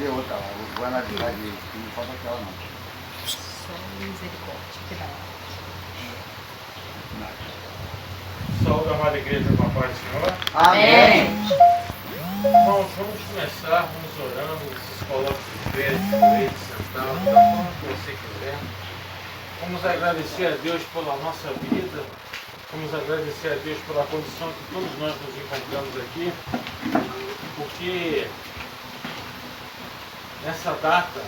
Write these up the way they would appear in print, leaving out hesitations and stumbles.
ver outra lá. Vou analisar de não falta aquela não. Só misericórdia que dá. Saúde, amada igreja, com a paz do Senhor. Amém. Irmãos, vamos começar, vamos orando. Vocês colocam de pé, de joelho, sentado, da forma que você quiser. Vamos agradecer a Deus pela nossa vida. Vamos agradecer a Deus pela condição que todos nós nos encontramos aqui. Porque nessa data,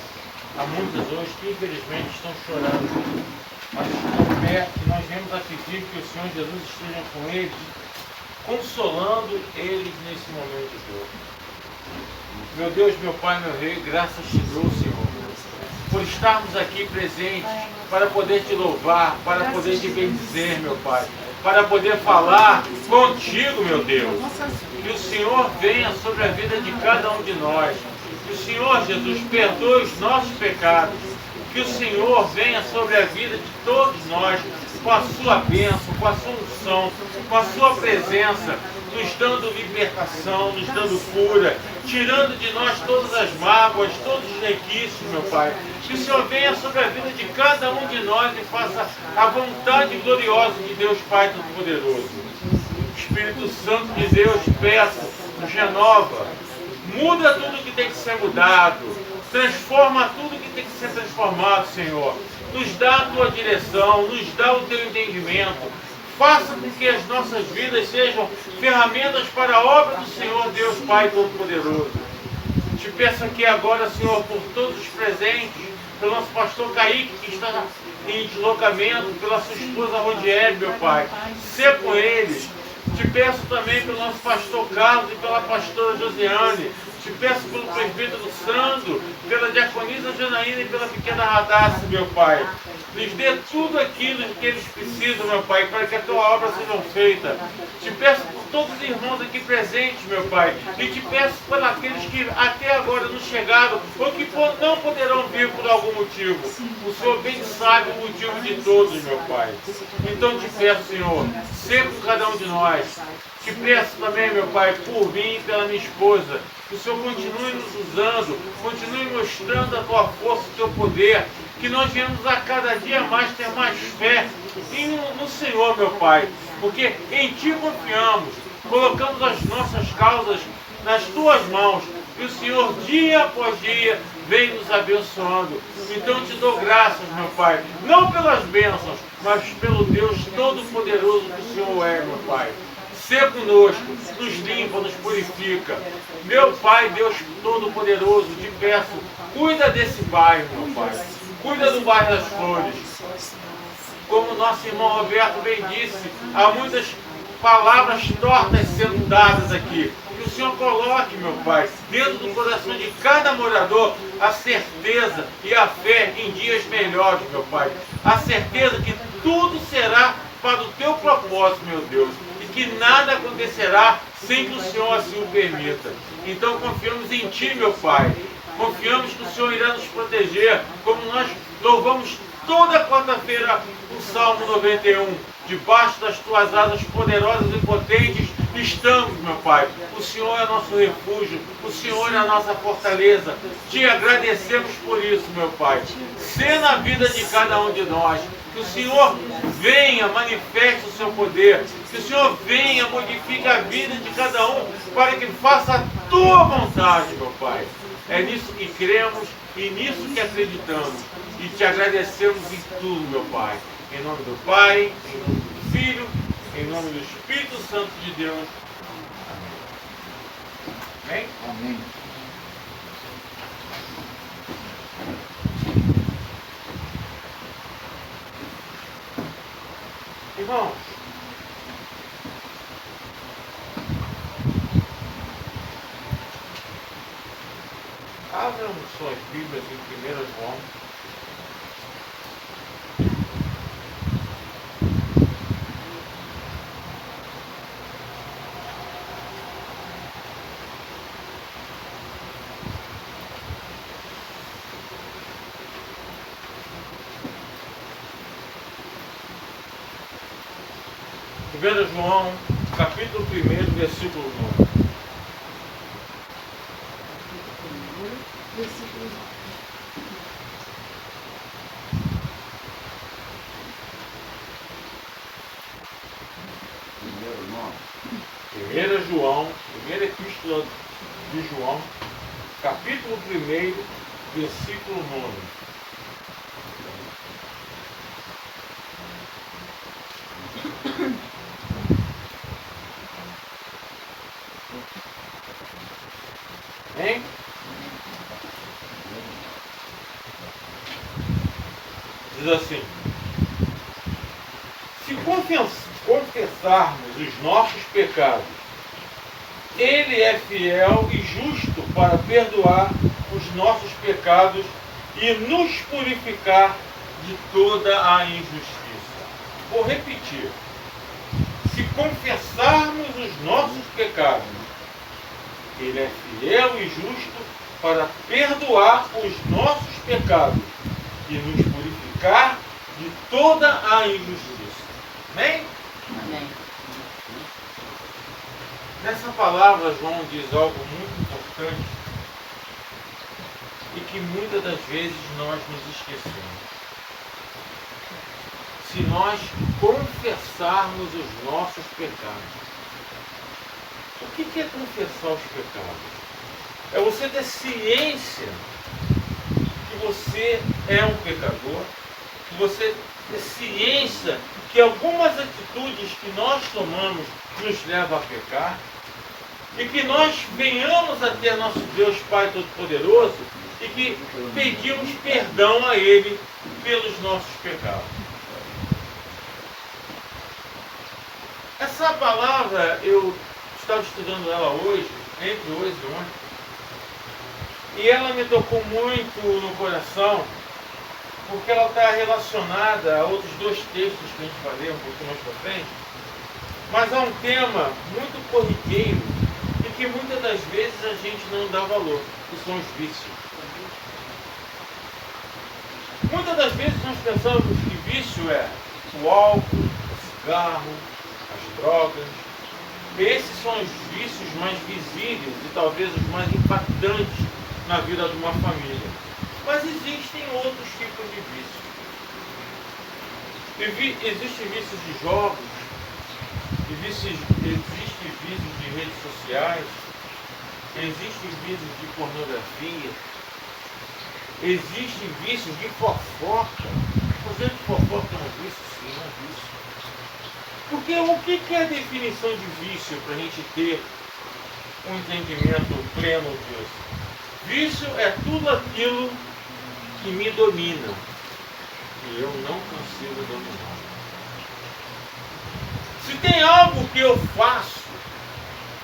há muitas hoje que infelizmente estão chorando. Mas estão perto e nós viemos a pedir que o Senhor Jesus esteja com eles, consolando eles nesse momento de dor. Meu Deus, meu Pai, meu Rei, graças te dou, Senhor, por estarmos aqui presentes, para poder te louvar, para poder te bendizer, meu Pai, para poder falar contigo, meu Deus. Que o Senhor venha sobre a vida de cada um de nós. Que o Senhor, Jesus, perdoe os nossos pecados. Que o Senhor venha sobre a vida de todos nós, com a sua bênção, com a sua unção, com a sua presença, nos dando libertação, nos dando cura, tirando de nós todas as mágoas, todos os requisitos, meu Pai. Que o Senhor venha sobre a vida de cada um de nós e faça a vontade gloriosa de Deus Pai Todo-Poderoso. Espírito Santo de Deus, peço, nos renova, muda tudo que tem que ser mudado. Transforma tudo que tem que ser transformado, Senhor. Nos dá a tua direção, nos dá o teu entendimento. Faça com que as nossas vidas sejam ferramentas para a obra do Senhor, Deus Pai Todo-Poderoso. Te peço aqui agora, Senhor, por todos os presentes, pelo nosso pastor Kaique, que está em deslocamento, pela sua esposa Rodiele, meu Pai. Ser com eles. Te peço também pelo nosso pastor Carlos e pela pastora Josiane. Te peço pelo presbítero Sandro, pela diaconisa Janaína e pela pequena Radassa, meu Pai. Lhes dê tudo aquilo que eles precisam, meu Pai, para que a tua obra seja feita. Te peço por todos os irmãos aqui presentes, meu Pai. E te peço por aqueles que até agora não chegaram ou que não poderão vir por algum motivo. O Senhor bem sabe o motivo de todos, meu Pai. Então te peço, Senhor, ser com cada um de nós. Te peço também, meu Pai, por mim e pela minha esposa, que o Senhor continue nos usando, continue mostrando a tua força, o teu poder, que nós venhamos a cada dia mais ter mais fé no Senhor, meu Pai, porque em Ti confiamos, colocamos as nossas causas nas Tuas mãos, e o Senhor, dia após dia, vem nos abençoando. Então te dou graças, meu Pai, não pelas bênçãos, mas pelo Deus Todo-Poderoso que o Senhor é, meu Pai. Ser conosco, nos limpa, nos purifica. Meu Pai, Deus Todo-Poderoso, te peço, cuida desse bairro, meu Pai. Cuida do bairro das Flores. Como nosso irmão Roberto bem disse, há muitas palavras tortas sendo dadas aqui. Que o Senhor coloque, meu Pai, dentro do coração de cada morador a certeza e a fé em dias melhores, meu Pai. A certeza que tudo será para o teu propósito, meu Deus. Que nada acontecerá sem que o Senhor assim o permita. Então confiamos em Ti, meu Pai. Confiamos que o Senhor irá nos proteger, como nós louvamos toda quarta-feira o Salmo 91. Debaixo das Tuas asas poderosas e potentes estamos, meu Pai. O Senhor é nosso refúgio, o Senhor é a nossa fortaleza. Te agradecemos por isso, meu Pai. Sê na vida de cada um de nós. Que o Senhor venha, manifeste o seu poder. Que o Senhor venha, modifique a vida de cada um para que faça a tua vontade, meu Pai. É nisso que cremos e nisso que acreditamos. E te agradecemos em tudo, meu Pai. Em nome do Pai, em nome do Filho, em nome do Espírito Santo de Deus. Amém? Amém. Irmãos, abram suas Bíblias em 1 João. João, capítulo 1, versículo 9. Versículo 9. Primeiro nome. 1 João, primeira epístola de João, capítulo 1, versículo 9. Hein? Diz assim: se confessarmos os nossos pecados, Ele é fiel e justo para perdoar os nossos pecados e nos purificar de toda a injustiça. Vou repetir. Se confessarmos os nossos pecados, Ele é fiel e justo para perdoar os nossos pecados e nos purificar de toda a injustiça. Amém? Amém. Nessa palavra, João diz algo muito importante e que muitas das vezes nós nos esquecemos. Se nós confessarmos os nossos pecados. O que é confessar os pecados? É você ter ciência que você é um pecador, que você ter ciência que algumas atitudes que nós tomamos nos levam a pecar, e que nós venhamos até nosso Deus Pai Todo-Poderoso e que pedimos perdão a Ele pelos nossos pecados. Essa palavra, eu estava estudando ela hoje, entre hoje e ontem, e ela me tocou muito no coração, porque ela está relacionada a outros dois textos que a gente vai ler um pouquinho mais para frente, mas há um tema muito corriqueiro e que muitas das vezes a gente não dá valor, que são os vícios. Muitas das vezes nós pensamos que vício é o álcool, o cigarro, as drogas. Esses são os vícios mais visíveis e talvez os mais impactantes na vida de uma família. Mas existem outros tipos de vícios. Existem vícios de jogos, existem vícios de redes sociais, existem vícios de pornografia, existem vícios de fofoca. Fazer de fofoca é um vício? Sim, é um vício. Porque o que é a definição de vício para a gente ter um entendimento pleno disso? Vício é tudo aquilo que me domina e eu não consigo dominar. Se tem algo que eu faço,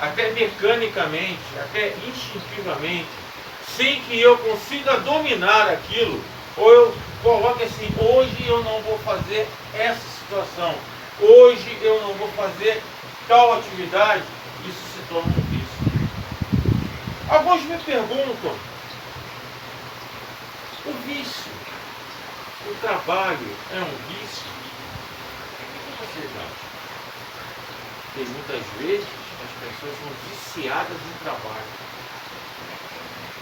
até mecanicamente, até instintivamente, sem que eu consiga dominar aquilo, ou eu coloco assim, hoje eu não vou fazer essa situação, hoje eu não vou fazer tal atividade, isso se torna um vício. Alguns me perguntam, o vício, o trabalho é um vício? O que vocês acham? Tem muitas vezes as pessoas são viciadas no trabalho.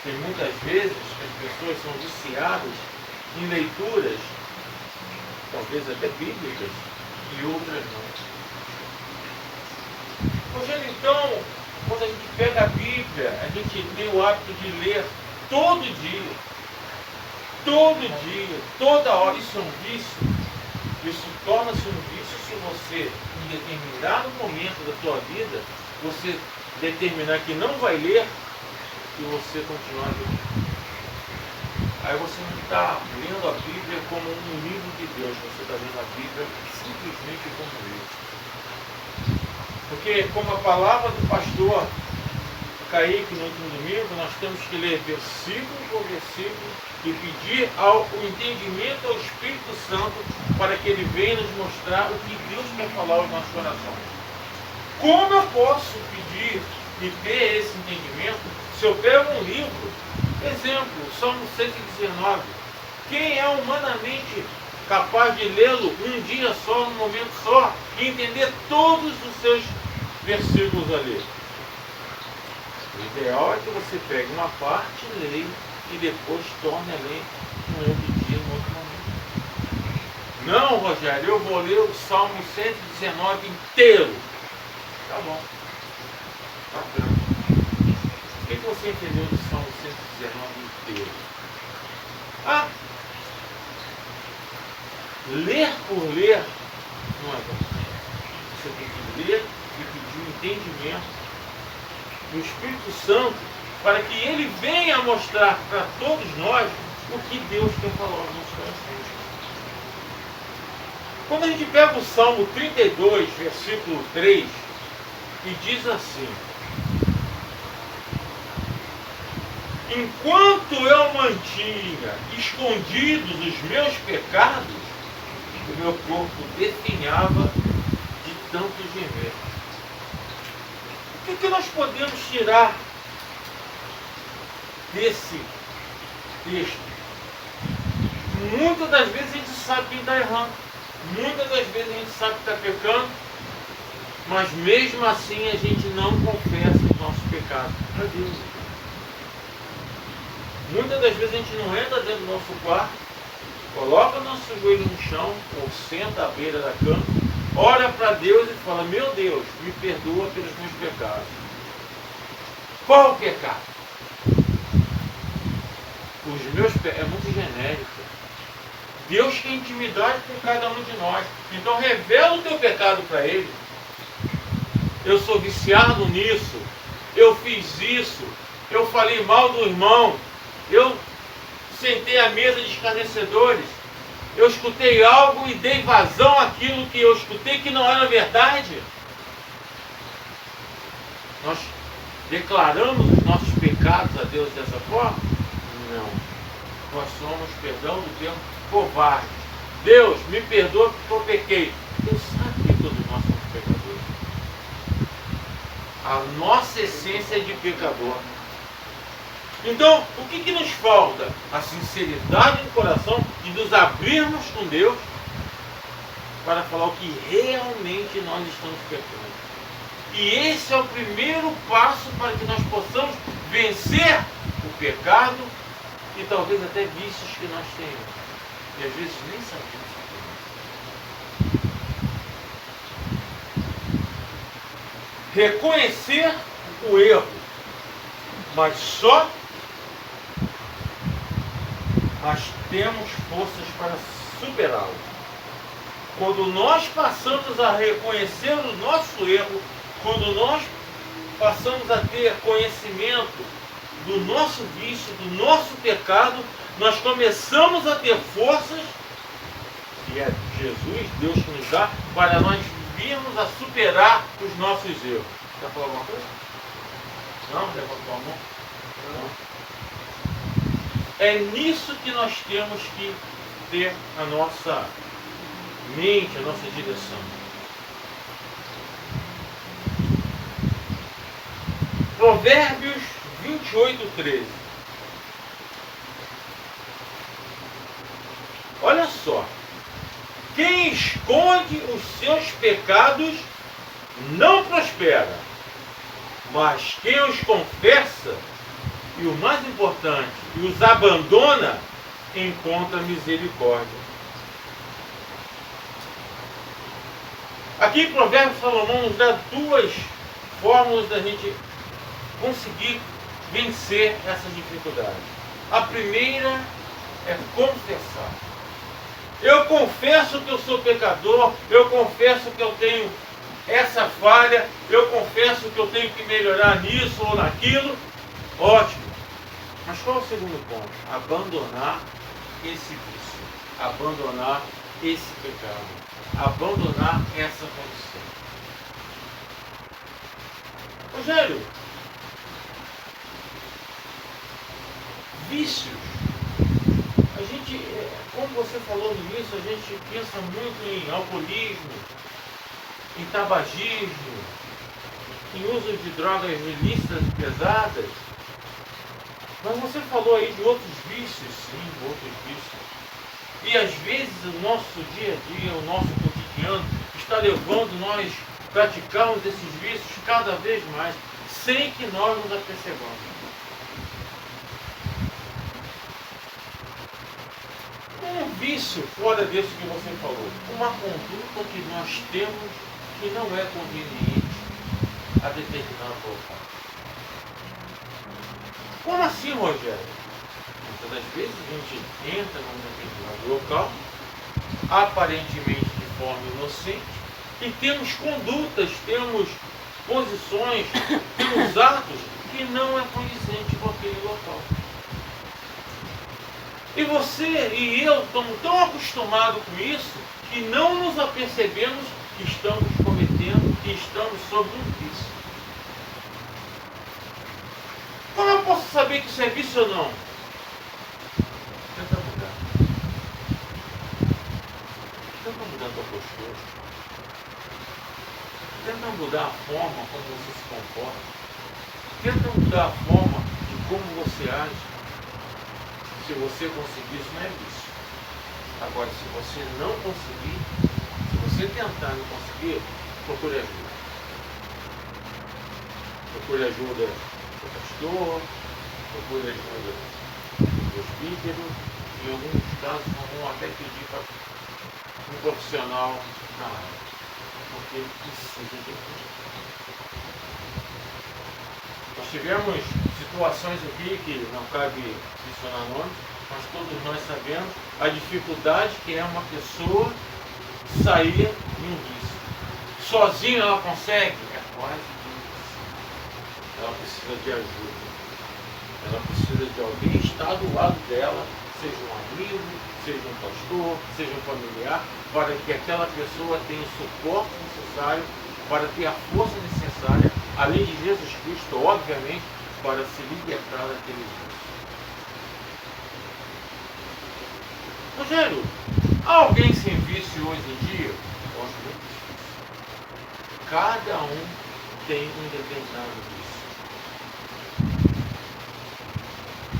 Tem muitas vezes as pessoas são viciadas em leituras, talvez até bíblicas, e outras não. Rogério, então, quando a gente pega a Bíblia, a gente tem o hábito de ler todo dia, toda hora. Isso é um vício. Isso torna-se um vício se você, em determinado momento da sua vida, você determinar que não vai ler e você continuar lendo. Aí você não está lendo a Bíblia como um livro de Deus, você está lendo a Bíblia simplesmente como um livro. Porque, como a palavra do pastor Kaique no último domingo, nós temos que ler versículo por versículo e pedir o entendimento ao Espírito Santo para que ele venha nos mostrar o que Deus quer falar aos nossos corações. Como eu posso pedir e ter esse entendimento se eu pego um livro, exemplo, Salmo 119, quem é humanamente capaz de lê-lo um dia só, num momento só, e entender todos os seus versículos ali? O ideal é que você pegue uma parte, leia, e depois torne a ler um outro dia, em outro momento. Não, Rogério, eu vou ler o Salmo 119 inteiro. Tá bom. Bacana. O que você entendeu do Salmo 119 inteiro? Ah, ler por ler não é bom. Você tem que ler e pedir um entendimento do Espírito Santo para que ele venha mostrar para todos nós o que Deus quer falar aos nossos corações. Quando a gente pega o Salmo 32, versículo 3, e diz assim: enquanto eu mantinha escondidos os meus pecados, o meu corpo definhava de tanto gemer. O que nós podemos tirar desse texto? Muitas das vezes a gente sabe quem está errando. Muitas das vezes a gente sabe que está pecando. Mas mesmo assim a gente não confessa os nossos pecados para Deus. Muitas das vezes a gente não entra dentro do nosso quarto, coloca o nosso joelho no chão, ou senta à beira da cama, ora para Deus e fala: meu Deus, me perdoa pelos meus pecados. Qual o pecado? Os meus pecados, é muito genérico. Deus quer intimidade com cada um de nós. Então revela o teu pecado para Ele. Eu sou viciado nisso, eu fiz isso, eu falei mal do irmão, eu sentei à mesa de escarnecedores, eu escutei algo e dei vazão àquilo que eu escutei que não era verdade. Nós declaramos os nossos pecados a Deus dessa forma? Não. Nós somos, perdão do termo, covardes. Deus, me perdoa porque eu pequei. Deus sabe que todos nós somos pecadores. A nossa essência é de pecador. Então, o que nos falta? A sinceridade do coração de nos abrirmos com Deus para falar o que realmente nós estamos pecando. E esse é o primeiro passo para que nós possamos vencer o pecado e talvez até vícios que nós tenhamos. E às vezes nem sabemos que temos. Reconhecer o erro, mas temos forças para superá-lo. Quando nós passamos a reconhecer o nosso erro, quando nós passamos a ter conhecimento do nosso vício, do nosso pecado, nós começamos a ter forças, e é Jesus, Deus que nos dá, para nós virmos a superar os nossos erros. Quer falar alguma coisa? Não? Levantou a mão? Não. É nisso que nós temos que ter a nossa mente, a nossa direção. Provérbios 28:13. Olha só. Quem esconde os seus pecados não prospera, mas quem os confessa, e o mais importante, e os abandona, encontra misericórdia. Aqui em Provérbios, Salomão nos dá duas fórmulas da gente conseguir vencer essas dificuldades. A primeira é confessar. Eu confesso que eu sou pecador, eu confesso que eu tenho essa falha, eu confesso que eu tenho que melhorar nisso ou naquilo. Ótimo. Mas qual é o segundo ponto? Abandonar esse vício, abandonar esse pecado, abandonar essa condição. Rogério, vícios. A gente, como você falou no início, a gente pensa muito em alcoolismo, em tabagismo, em uso de drogas ilícitas e pesadas. Mas você falou aí de outros vícios, sim, outros vícios. E às vezes o nosso dia a dia, o nosso cotidiano, está levando nós a praticarmos esses vícios cada vez mais, sem que nós nos apercebamos. vício, fora desse que você falou? Uma conduta que nós temos que não é conveniente a determinado local. Como assim, Rogério? Muitas das vezes a gente entra num determinado local, aparentemente de forma inocente, e temos condutas, temos posições, temos atos que não é condizente com aquele local. E você e eu estamos tão acostumados com isso que não nos apercebemos que estamos cometendo e estamos sob um vício. Como eu posso saber que isso é vício ou não? Tenta mudar. Tenta mudar a tua postura. Tenta mudar a forma como você se comporta. Tenta mudar a forma de como você age. Se você conseguir, isso não é vício. Agora, se você não conseguir, se você tentar não conseguir, procure ajuda. Procure ajuda do pastor, procure ajuda do presbítero. Em alguns casos, vão até pedir para um profissional na área, porque ele precisa de ajuda. Nós tivemos situações aqui que não cabe mencionar nomes, mas todos nós sabemos a dificuldade que é uma pessoa sair de um vício. Sozinha ela consegue? É quase difícil. Ela precisa de ajuda. Ela precisa de alguém estar do lado dela, seja um amigo, seja um pastor, seja um familiar, para que aquela pessoa tenha o suporte necessário, para ter a força necessária, além de Jesus Cristo, obviamente, para se libertar daquele vício. Rogério, há alguém sem vício hoje em dia? Eu acho muito difícil. Cada um tem um determinado vício.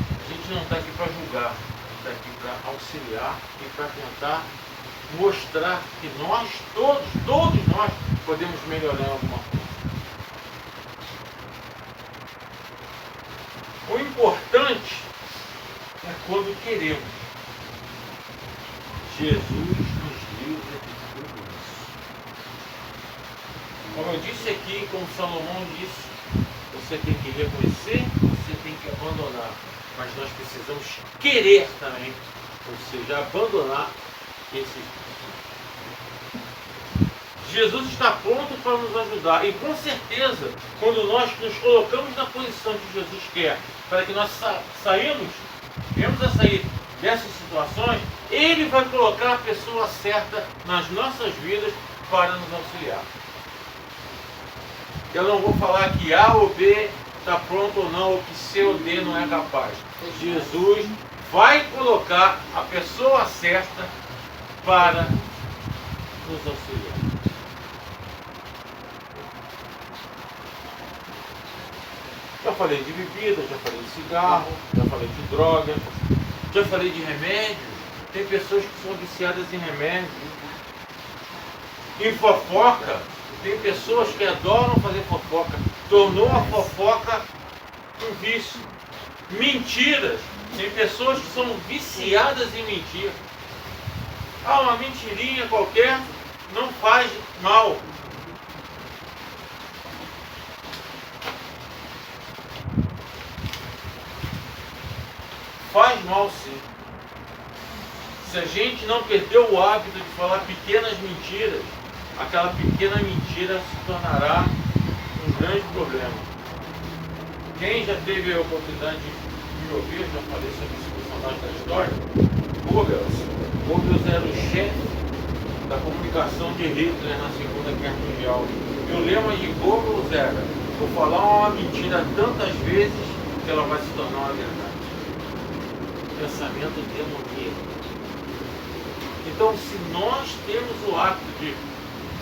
A gente não está aqui para julgar, está aqui para auxiliar e para tentar mostrar que nós, todos nós, podemos melhorar alguma coisa. O importante é quando queremos. Jesus nos livra de tudo isso. Como eu disse aqui, como Salomão disse, você tem que reconhecer, você tem que abandonar. Mas nós precisamos querer também, ou seja, abandonar esse vício. Jesus está pronto para nos ajudar. E com certeza, quando nós nos colocamos na posição que Jesus quer, para que nós venhamos a sair dessas situações, Ele vai colocar a pessoa certa nas nossas vidas para nos auxiliar. Eu não vou falar que A ou B está pronto ou não, ou que C ou D não é capaz. Jesus vai colocar a pessoa certa para nos auxiliar. Já falei de bebida, já falei de cigarro, já falei de droga, já falei de remédio. Tem pessoas que são viciadas em remédio. Em fofoca, tem pessoas que adoram fazer fofoca. Tornou a fofoca um vício. Mentiras. Tem pessoas que são viciadas em mentir. Ah, uma mentirinha qualquer não faz mal. Faz mal sim. Se a gente não perdeu o hábito de falar pequenas mentiras, aquela pequena mentira se tornará um grande problema. Quem já teve a oportunidade de me ouvir, já falei sobre esse personagem da história, Goebbels era o chefe da comunicação de Hitler na Segunda Guerra Mundial. E o lema de Goebbels era: vou falar uma mentira tantas vezes que ela vai se tornar uma verdade. Pensamento demoníaco. Então, se nós temos o hábito de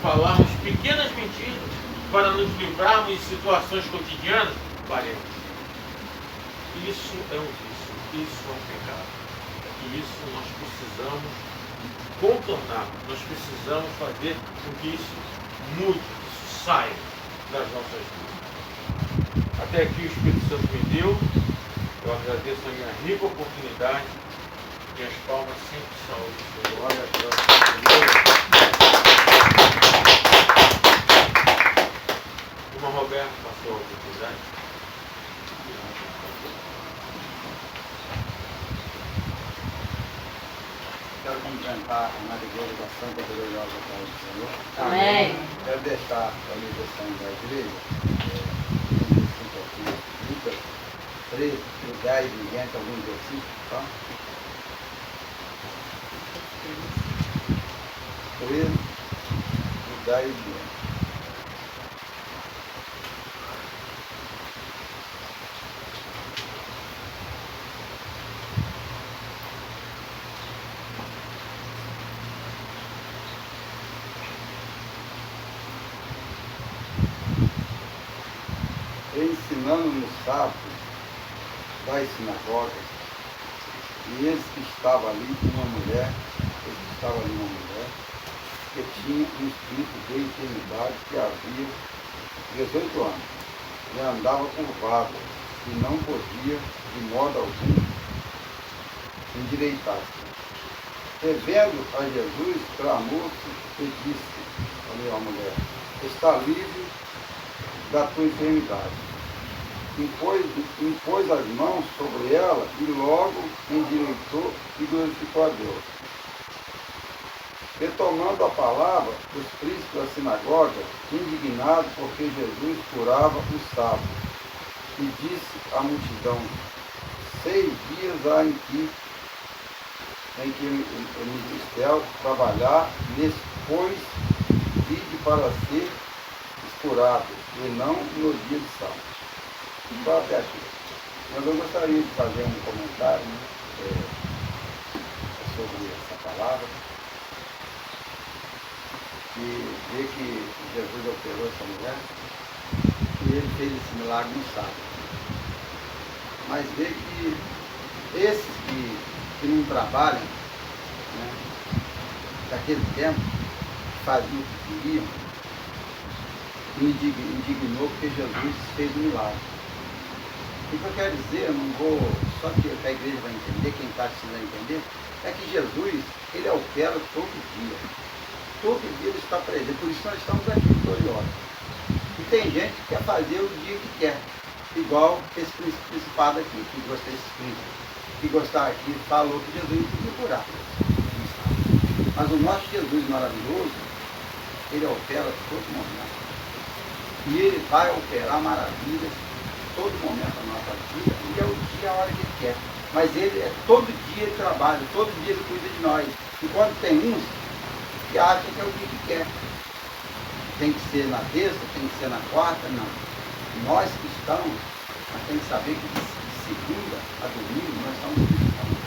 falarmos pequenas mentiras para nos livrarmos de situações cotidianas, paremos. Isso é um vício, isso é um pecado. E isso nós precisamos contornar, nós precisamos fazer com que isso mude, isso saia das nossas vidas. Até aqui o Espírito Santo me deu. Eu agradeço a minha rica oportunidade E as palmas sempre saúde, Senhor. Glória a Deus. Irmão Roberto passou a oportunidade. Quero cumprimentar a igreja da Santa Gloriosa Paz do Senhor. Amém. Quero deixar a lição da igreja, Lucas 13, do 10 e diante, alguns versículos, tá? 13, do 10 e diante. Ensinando no sábado das sinagogas, e eis que estava ali uma mulher, que tinha um espírito de enfermidade que havia 18 anos, e andava curvado, e não podia de modo algum endireitar-se. Revendo a Jesus, clamou-se e disse, olha a mulher, está livre da tua enfermidade. Impôs as mãos sobre ela e logo endireitou e glorificou a Deus. Retomando a palavra, os príncipes da sinagoga, indignados porque Jesus curava o sábado, e disse à multidão, 6 dias há em que o ministério trabalhar, nesse pois vide para ser curado, e não no dia de sábado. Só até aqui. Mas eu gostaria de fazer um comentário sobre essa palavra, e ver que Jesus operou essa mulher, e ele fez esse milagre no sábado. Mas ver que esses que não trabalham, né, daquele tempo, que faziam o que queriam, indignou porque Jesus fez um milagre. O que eu quero dizer, eu não vou, só que a igreja vai entender, quem está precisando entender, é que Jesus, ele opera todo dia. Todo dia ele está presente, por isso nós estamos aqui vitoriosos. E tem gente que quer fazer o dia que quer, igual esse principado aqui, que gosta desse príncipe, que gostar aqui, falou que Jesus podia curar. Mas o nosso Jesus maravilhoso, ele opera todo momento. E ele vai operar maravilhas todo momento da nossa vida, e é o dia, a hora que ele quer. Mas ele é todo dia ele trabalha, todo dia ele cuida de nós. Enquanto tem uns que acham que é o dia que quer. Tem que ser na terça, tem que ser na quarta, não. Nós cristãos, nós temos que saber que de segunda a domingo nós somos cristãos.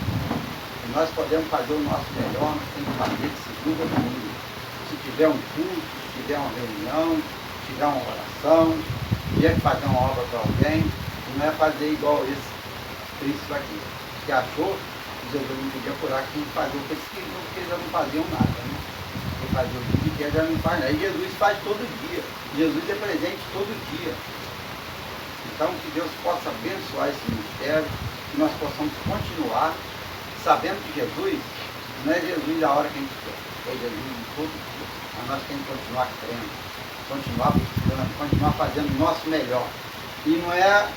E nós podemos fazer o nosso melhor, nós temos que fazer de segunda a domingo. Se tiver um culto, se tiver uma reunião, se tiver uma oração, tiver que fazer uma obra para alguém, e não é fazer igual esse príncipe aqui, que achou que Jesus não podia curar quem fazia o que eles queriam, porque eles já não faziam nada, né? Quem fazia o que quer já não faz nada. E Jesus faz todo dia. Jesus é presente todo dia. Então que Deus possa abençoar esse ministério, que nós possamos continuar sabendo que Jesus não é Jesus a hora que a gente quer, é Jesus de todo dia. Mas nós temos que continuar crendo, continuar buscando, continuar fazendo o nosso melhor. E não é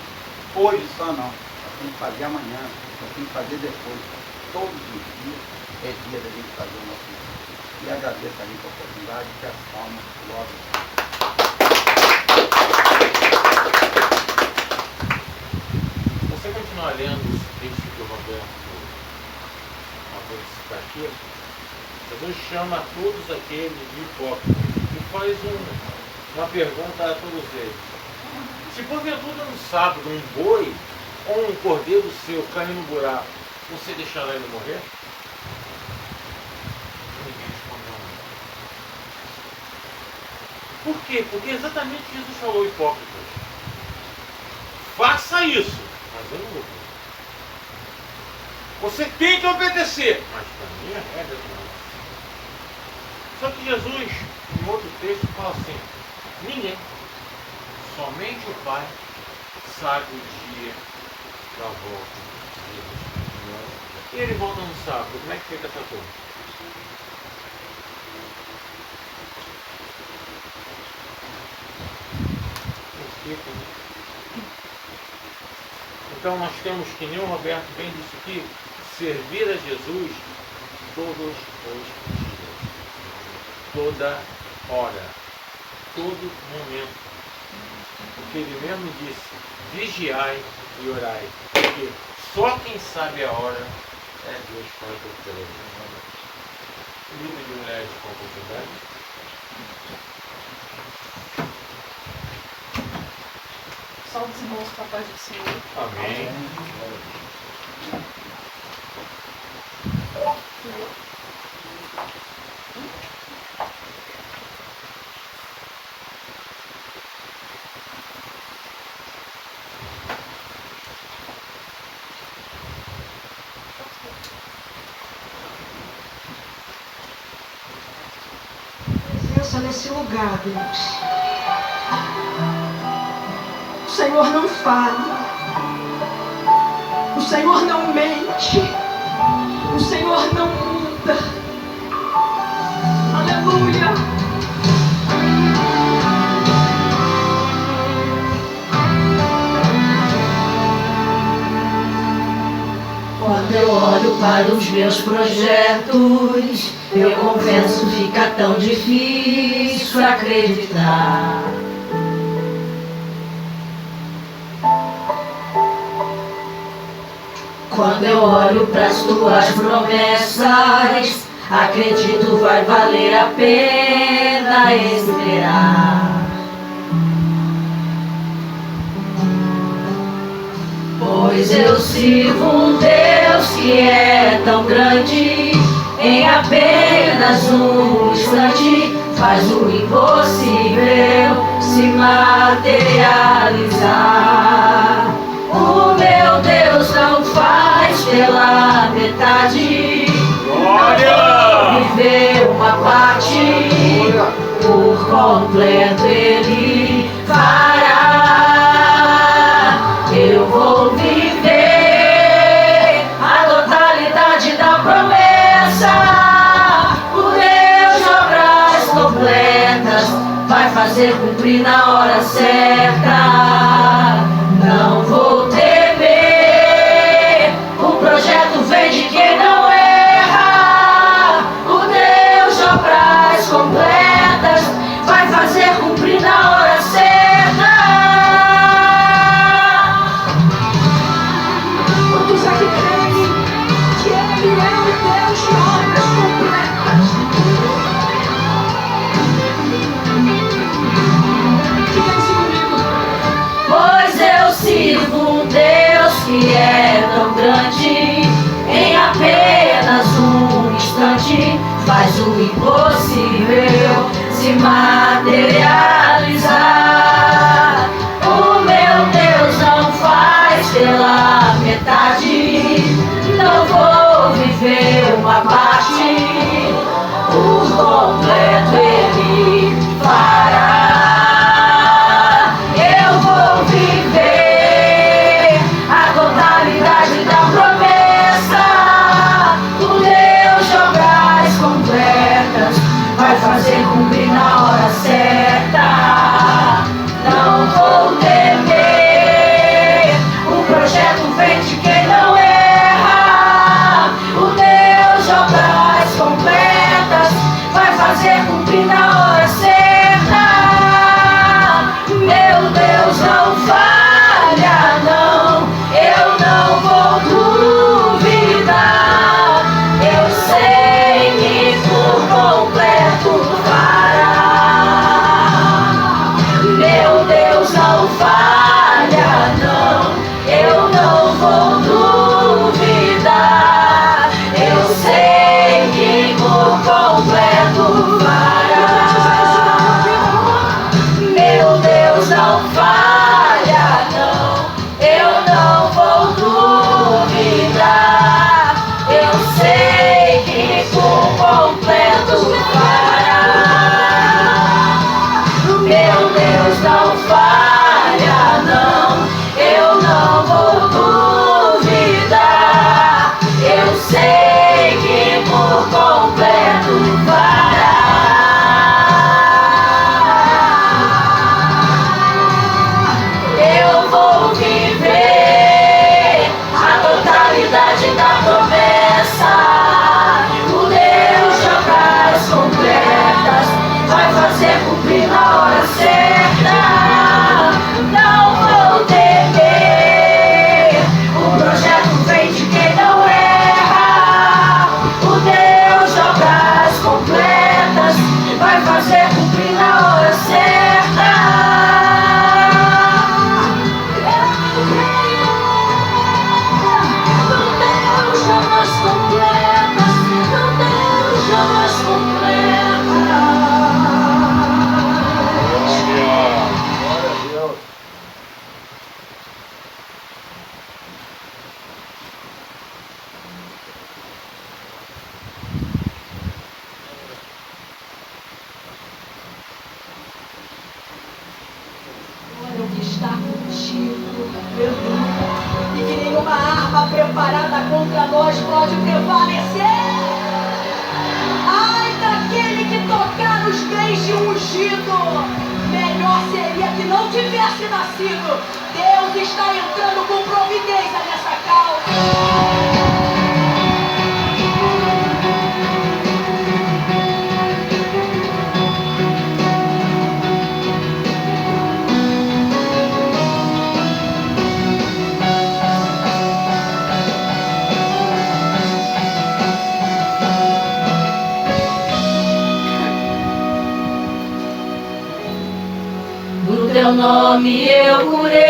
hoje só não, nós temos que fazer amanhã, nós temos que fazer depois. Todos os dias é dia da gente fazer o nosso melhor. E agradeço a gente a oportunidade, que as palmas, glória. Você continuar lendo esse texto que o Roberto acabou de citar aqui, Jesus chama todos aqueles de hipócritas e faz uma pergunta a todos eles. Se porventura no sábado um boi ou um cordeiro seu cair no buraco, você deixará ele morrer? Ninguém respondeu nada. Por quê? Porque exatamente Jesus falou hipócritas. Faça isso, mas eu não vou. Você tem que obedecer, mas para mim a regra não. Só que Jesus, em outro texto, fala assim, ninguém, somente o Pai, sabe o dia da volta de Jesus. E ele volta no sábado, como é que fica essa coisa? Não fica, né? Então nós temos, que nem o Roberto bem disse aqui, servir a Jesus todos os dias, toda hora, todo momento. Porque ele mesmo disse, vigiai e orai, porque só quem sabe a hora é Deus Pai Todo-Poderoso. Livro de Mulheres com Oportunidade. Salve os irmãos com a paz do Senhor. Amém. Presença nesse lugar, Deus. O Senhor não falha. O Senhor não mente. O Senhor não muda. Aleluia. Quando eu olho para os meus projetos, eu confesso, fica tão difícil acreditar. Quando eu olho para as tuas promessas, acredito vai valer a pena esperar. Pois eu sirvo um Deus que é tão grande, em apenas um instante faz o impossível se materializar. O meu Deus não faz pela metade, Glória! viver uma parte, por completo Ele fará. Eu vou viver a totalidade da promessa. O Deus de obras completas vai fazer cumprir na hora certa. Não vou temer, o projeto vem de quem não erra. O Deus de obras completas vai fazer cumprir na hora certa. Quantos aqui creem que Ele é o Deus de obras completas? Diga isso comigo. Pois eu sirvo um Deus que é tão grande, em apenas um instante faz o impossível se materializar. O meu Deus não faz pela metade, não vou viver uma parte, por completo Ele fará. Eu vou viver a totalidade da promessa. O Deus de obras completas vai fazer cumprir na hora certa. Não vou temer, o projeto vem de quem não erra. O Deus de obras completas vai fazer cumprir na realidade da promessa. O Deus de obras completas vai fazer cumprir na hora certa. Não vou temer, o projeto vem de quem não erra. O Deus de obras completas vai fazer cumprir na hora certa. Eu creio no Deus de obras completas, no Deus de obras completas. Glória a Deus. Olha o que está contigo, aleluia. E que nenhuma arma preparada contra nós pode prevalecer. Ai daquele que tocar nos bens de ungido, melhor seria que não tivesse nascido. Deus está entrando com providência nessa causa. No teu nome eu curei,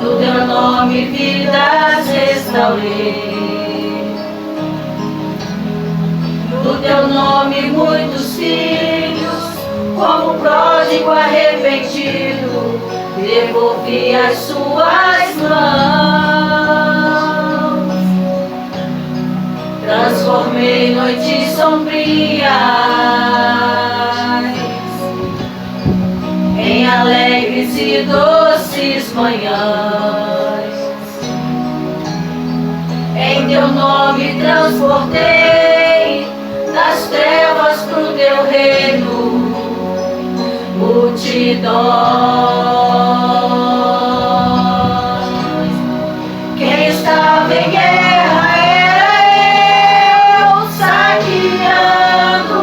no teu nome vidas restaurei, no teu nome muitos filhos, como pródigo arrependido, devolvi as suas mãos. Transformei noites sombrias em alegres e doces manhãs. Em teu nome transportei das trevas pro teu reino multidões. Quem estava em guerra era eu, saqueando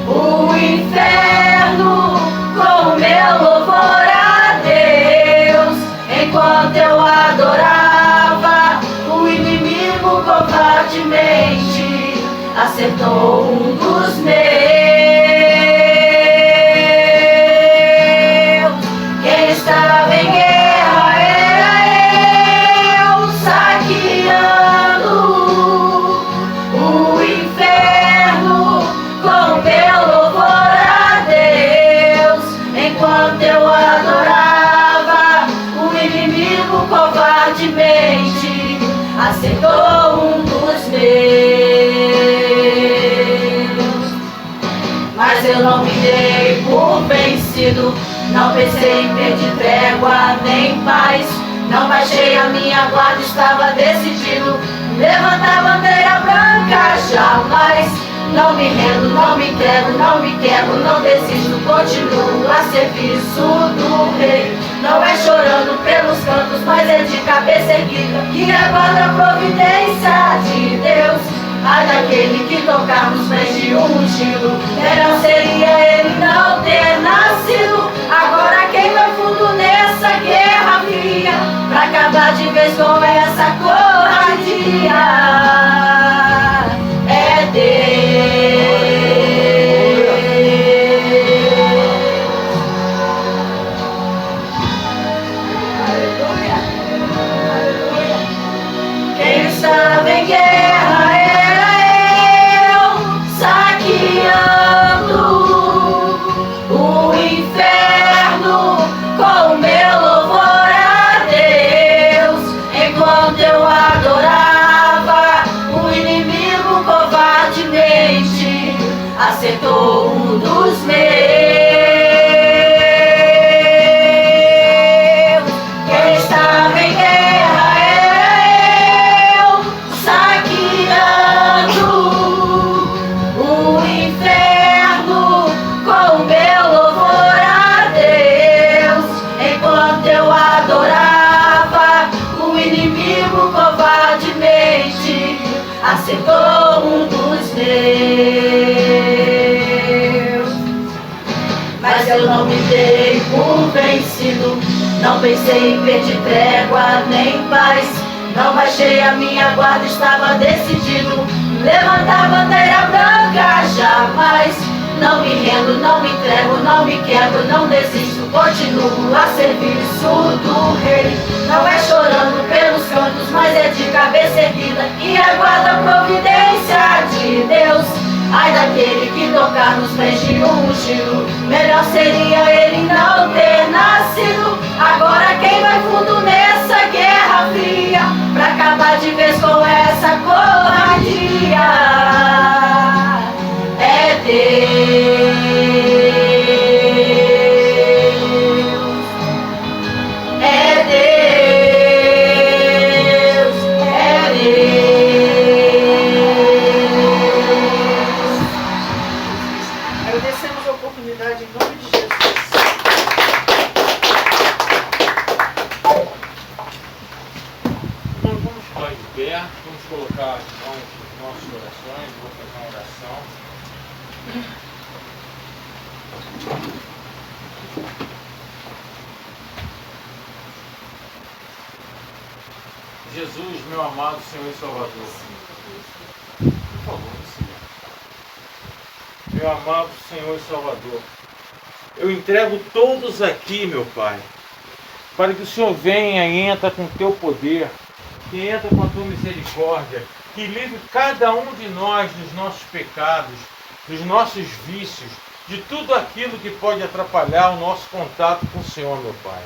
o inferno com meu louvor a Deus. Enquanto eu adorava, o inimigo covardemente acertou um dos meus. Quem estava em guerra era eu, saqueando o inferno com meu louvor a Deus. Enquanto eu adorava, o inimigo covardemente acertou um dos meus. Mas eu não me dei por vencido, não pensei em perder trégua nem paz. Não baixei a minha guarda, estava decidido levantar a bandeira branca jamais. Não me rendo, não me entrego, não me quebro, não desisto, continuo a serviço do rei. Não é chorando pelos cantos, mas é de cabeça erguida que aguarda a providência de Deus. Ai daquele que tocar nos pés de um ungido, melhor seria ele não ter nascido. Agora quem vai fundo nessa guerra fria, pra acabar de vez com essa covardia, é Deus. Aleluia, aleluia. Quem estava em guerra era eu, saqueando o inferno com meu louvor a Deus. Enquanto eu adorava, o inimigo eu adorava, o inimigo covardemente acertou um dos meus. Mas eu não me dei por vencido, não pensei em perder trégua nem paz. Não baixei a minha guarda, estava decidido levantar a bandeira branca jamais. Não me rendo, não me entrego, não me quebro, não desisto, continuo a serviço do rei. Não é chorando pelos cantos, mas é de cabeça erguida e aguarda a providência de Deus. Ai daquele que tocar nos pés de um ungido, melhor seria ele não ter nascido. Agora quem vai fundo nessa guerra fria, pra acabar de vez com essa covardia, é Deus, é Deus, é Deus. Agradecemos a oportunidade em nome de Jesus. Nós vamos ficar de pé, vamos colocar as mãos nos nossos corações, vou fazer uma oração. Jesus, meu amado Senhor e Salvador, por favor, Senhor. Meu amado Senhor e Salvador, eu entrego todos aqui, meu Pai, para que o Senhor venha e entra com o teu poder, que entra com a tua misericórdia, que livre cada um de nós dos nossos pecados, dos nossos vícios, de tudo aquilo que pode atrapalhar o nosso contato com o Senhor, meu Pai.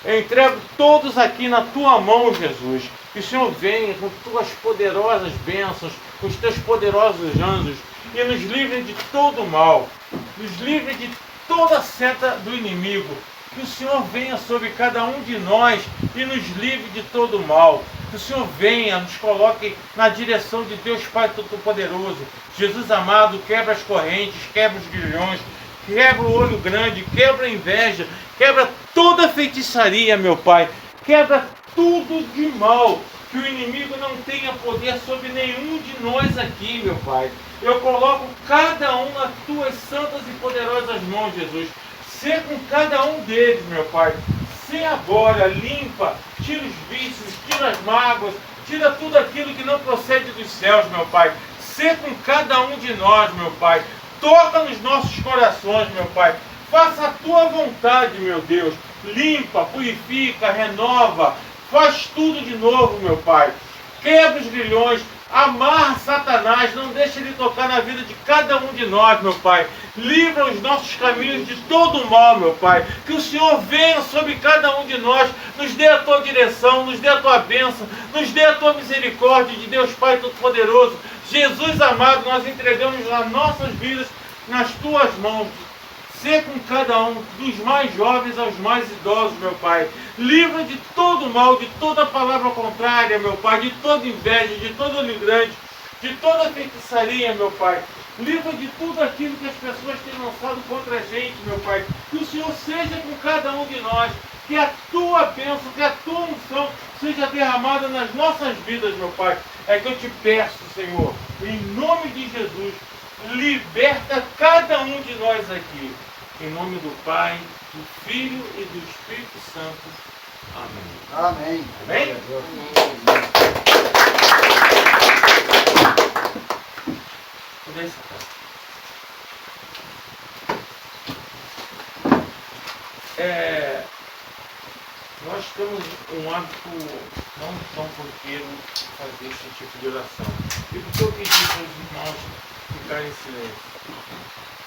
Eu entrego todos aqui na tua mão, Jesus. Que o Senhor venha com tuas poderosas bênçãos, com os teus poderosos anjos, e nos livre de todo o mal, nos livre de toda seta do inimigo. Que o Senhor venha sobre cada um de nós e nos livre de todo o mal. Que o Senhor venha, nos coloque na direção de Deus Pai Todo-Poderoso. Jesus amado, quebra as correntes, quebra os grilhões, quebra o olho grande, quebra a inveja, quebra toda a feitiçaria, meu Pai. Quebra tudo de mal, que o inimigo não tenha poder sobre nenhum de nós aqui, meu Pai. Eu coloco cada um nas tuas santas e poderosas mãos, Jesus. Sê com cada um deles, meu Pai. Sê agora, limpa, tira os vícios, tira as mágoas, tira tudo aquilo que não procede dos céus, meu Pai. Sê com cada um de nós, meu Pai. Toca nos nossos corações, meu Pai. Faça a tua vontade, meu Deus. Limpa, purifica, renova. Faz tudo de novo, meu Pai. Quebra os grilhões. Amarra Satanás. Não deixa ele tocar na vida de cada um de nós, meu Pai. Livra os nossos caminhos de todo o mal, meu Pai. Que o Senhor venha sobre cada um de nós. Nos dê a tua direção. Nos dê a tua bênção. Nos dê a tua misericórdia de Deus Pai Todo-Poderoso. Jesus amado, nós entregamos as nossas vidas nas tuas mãos. Sê com cada um, dos mais jovens aos mais idosos, meu Pai. Livra de todo mal, de toda palavra contrária, meu Pai, de toda inveja, de todo olho grande, de toda feitiçaria, meu Pai. Livra de tudo aquilo que as pessoas têm lançado contra a gente, meu Pai. Que o Senhor seja com cada um de nós. Que a tua bênção, que a tua unção seja derramada nas nossas vidas, meu Pai. É que eu te peço, Senhor, em nome de Jesus, liberta cada um de nós aqui. Em nome do Pai, do Filho e do Espírito Santo. Amém. Amém. Amém? Deixa, nós temos um hábito não tão corriqueiro de fazer esse tipo de oração. E por que eu pedi para os irmãos ficarem em silêncio?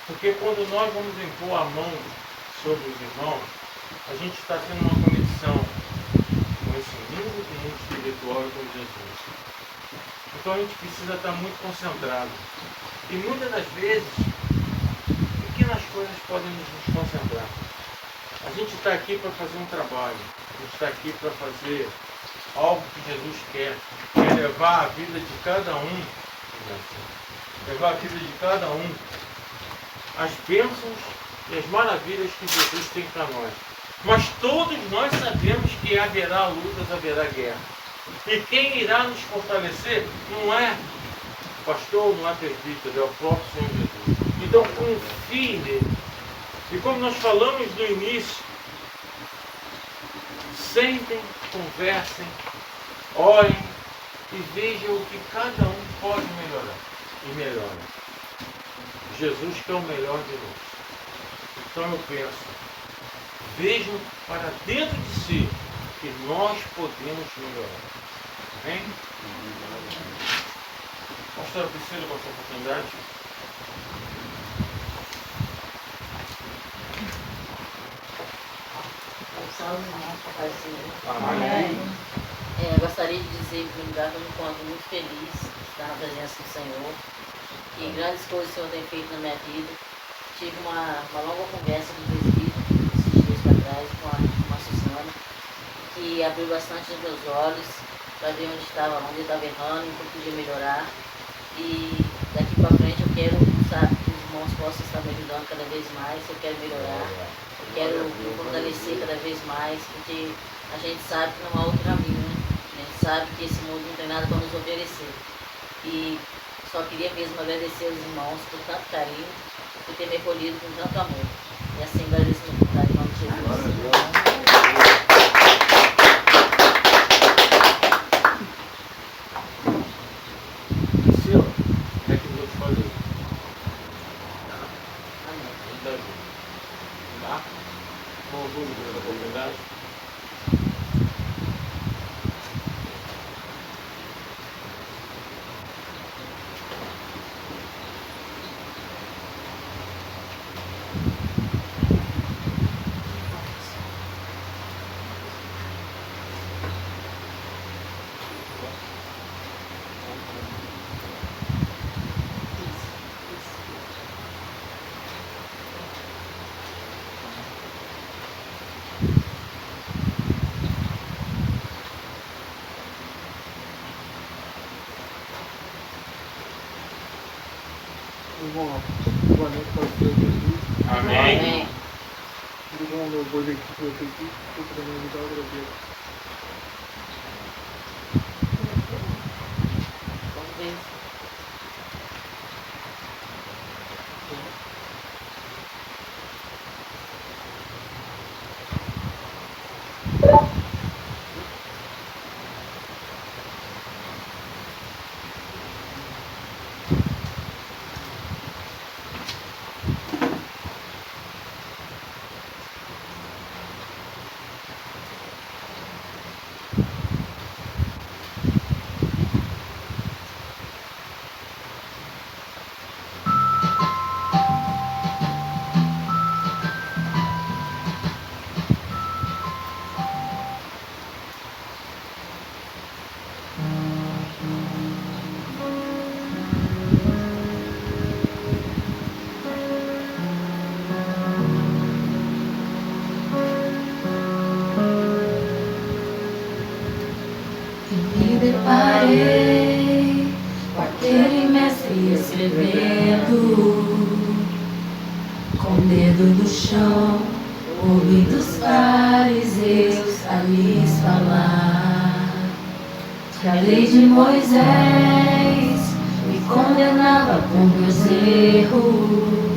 Porque quando nós vamos impor a mão sobre os irmãos, a gente está tendo uma conexão com esse mundo espiritual e com Jesus. Então a gente precisa estar muito concentrado. E muitas das vezes, pequenas coisas podem nos desconcentrar. A gente está aqui para fazer um trabalho. A gente está aqui para fazer algo que Jesus quer. Quer levar a vida de cada um. Levar a vida de cada um. As bênçãos e as maravilhas que Jesus tem para nós. Mas todos nós sabemos que haverá lutas, haverá guerra. E quem irá nos fortalecer não é pastor, não é presbítero, é o próprio Senhor Jesus. Então confie nele. E como nós falamos no início, sentem, conversem, orem e vejam o que cada um pode melhorar. E melhora. Jesus que é o melhor de nós. Então eu penso, vejam para dentro de si que nós podemos melhorar. Amém? Pastora Priscila, com essa oportunidade. Salve, irmãos, Pai Senhor. Amém. Gostaria de dizer, em primeiro lugar, que eu me encontro muito feliz de estar na presença do Senhor. Que grandes coisas o Senhor tem feito na minha vida. Tive uma longa conversa com o presbítero esses dias para trás com a Susana, que abriu bastante os meus olhos para ver onde eu estava errando, o que eu podia melhorar. E daqui para frente eu quero, sabe, que os irmãos possam estar me ajudando cada vez mais. Eu quero melhorar, eu quero me fortalecer cada vez mais, porque a gente sabe que não há outro caminho, né? A gente sabe que esse mundo não tem nada para nos oferecer. E só queria mesmo agradecer aos irmãos por tanto carinho, por ter me acolhido com tanto amor. E assim agradeço a oportunidade em nome de Jesus. Priscila, é que eu te falei. Amém. Muita ajuda. Tá? Com dúvida da oportunidade. Irmão, boa noite para o Senhor Jesus. Amém. Amém. Irmão, louvor da equipe que aqui, estou para me ajudar, eu agradeço. Vamos ver. Me deparei com aquele mestre escrevendo, com o dedo no chão, ouvidos fariseus a lhes falar que a lei de Moisés me condenava por meus erros,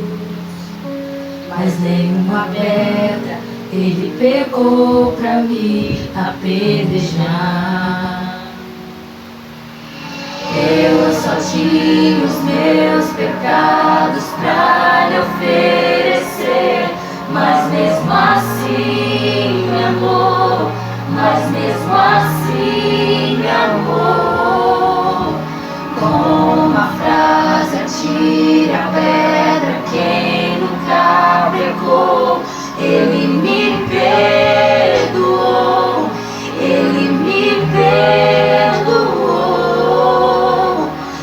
mas nenhuma pedra ele pegou pra me apedrejar. Eu só tinha os meus pecados pra lhe oferecer, mas mesmo assim me amou, mas mesmo assim me amou. Com uma frase atire a pedra quem nunca pecou. Ele me perdoou, Ele me perdoou.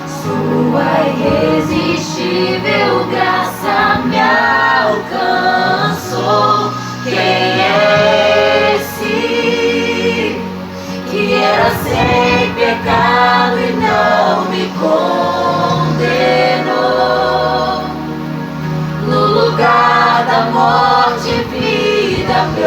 Sua irresistível graça me alcançou. Quem é esse que era sem pecado e não me condenou? No lugar da morte, vida me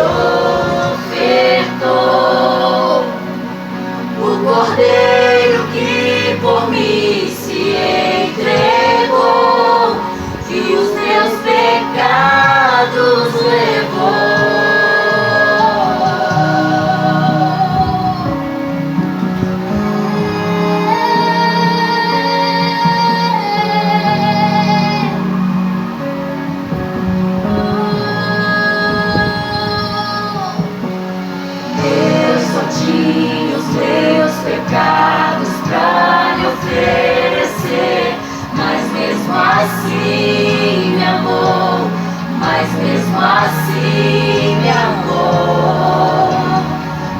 mesmo assim me amou.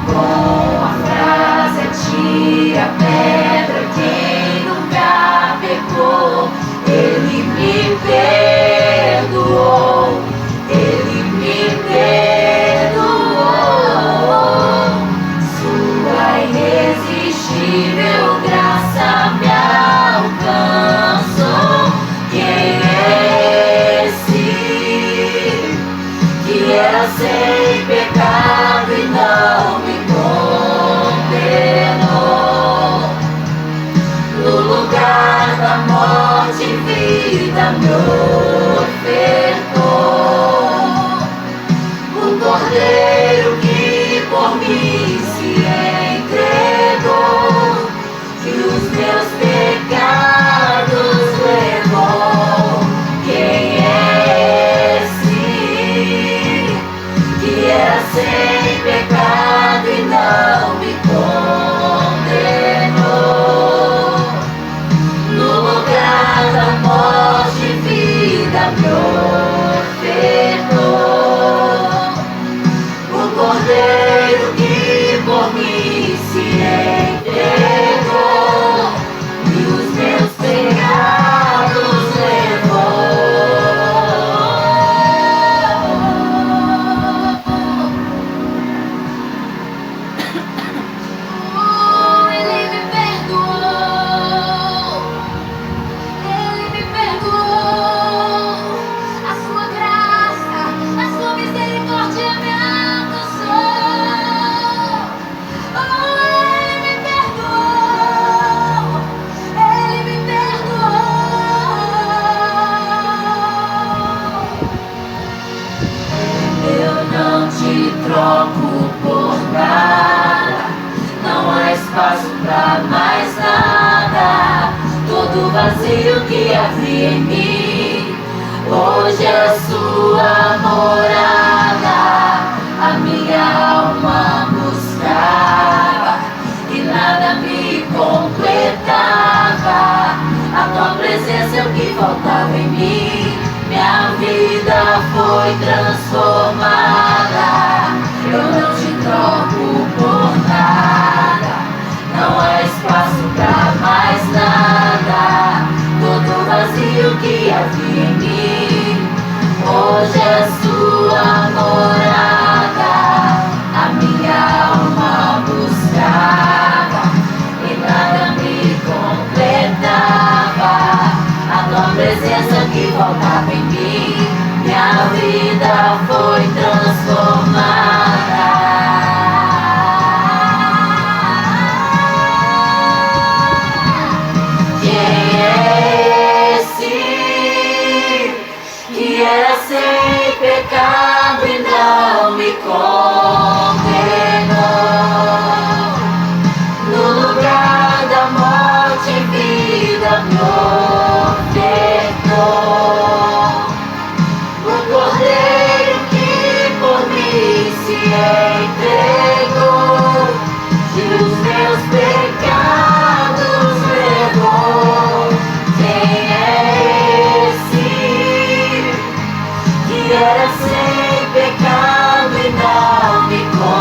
Com a frase atira a pedra quem nunca pecou. Ele me perdoou, Ele me perdoou. Sua irresistível graça me alcançou. Quem é esse que era sem pecado e não me condenou? No lugar da morte, vida me ofertou. O Cordeiro que por mim se entregou, que os meus pecados levou. Quem é esse que era sem pecado e não me condenou? No lugar da morte, vida me ofertou. O Cordeiro que por mim se entregou, e os meus pecados levou. Ele me perdoou. Ele me perdoou. A sua graça, a sua misericórdia me alcançou. Ele me perdoou. Ele me perdoou. Eu não te troco por nada. Não há espaço pra mais nada. Todo vazio que havia em mim hoje é sua morada. A minha alma buscava e nada me completava. A tua presença é o que faltava em mim. Minha vida foi transformada. Eu não te troco por nada. Não há espaço pra mais nada. Todo vazio que havia em mim hoje é sua morada. A minha alma buscava e nada me completava. A tua presença que faltava em mim. Minha vida foi transformada. Quem é esse que era sem pecado e não me condenou? No lugar da morte, vida me ofertou. O Cordeiro que por mim se entregou, que os meus pecados levou. Quem é esse que era sem pecado e não me condenou?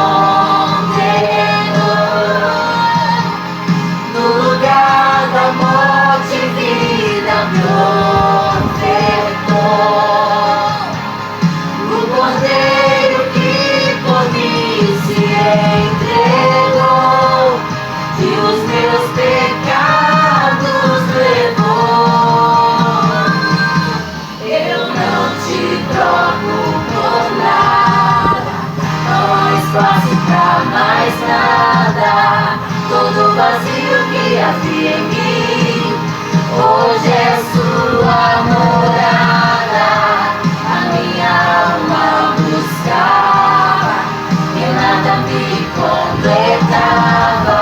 No lugar da morte, vida me ofertou. O Cordeiro que por mim se entregou, que os meus pecados levou. Eu não te troco por nada. Não há espaço pra mais nada. Todo vazio que havia em mim hoje é sua morada. A minha alma buscava e nada me completava.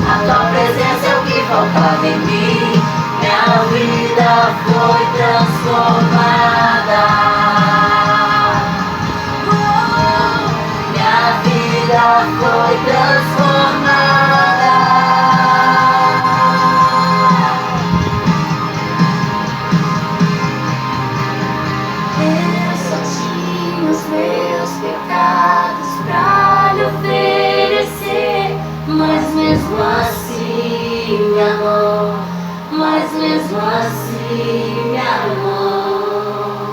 A tua presença é o que faltava em mim. Minha vida foi transformada. Minha vida foi transformada. Eu só te mesmo assim me amou.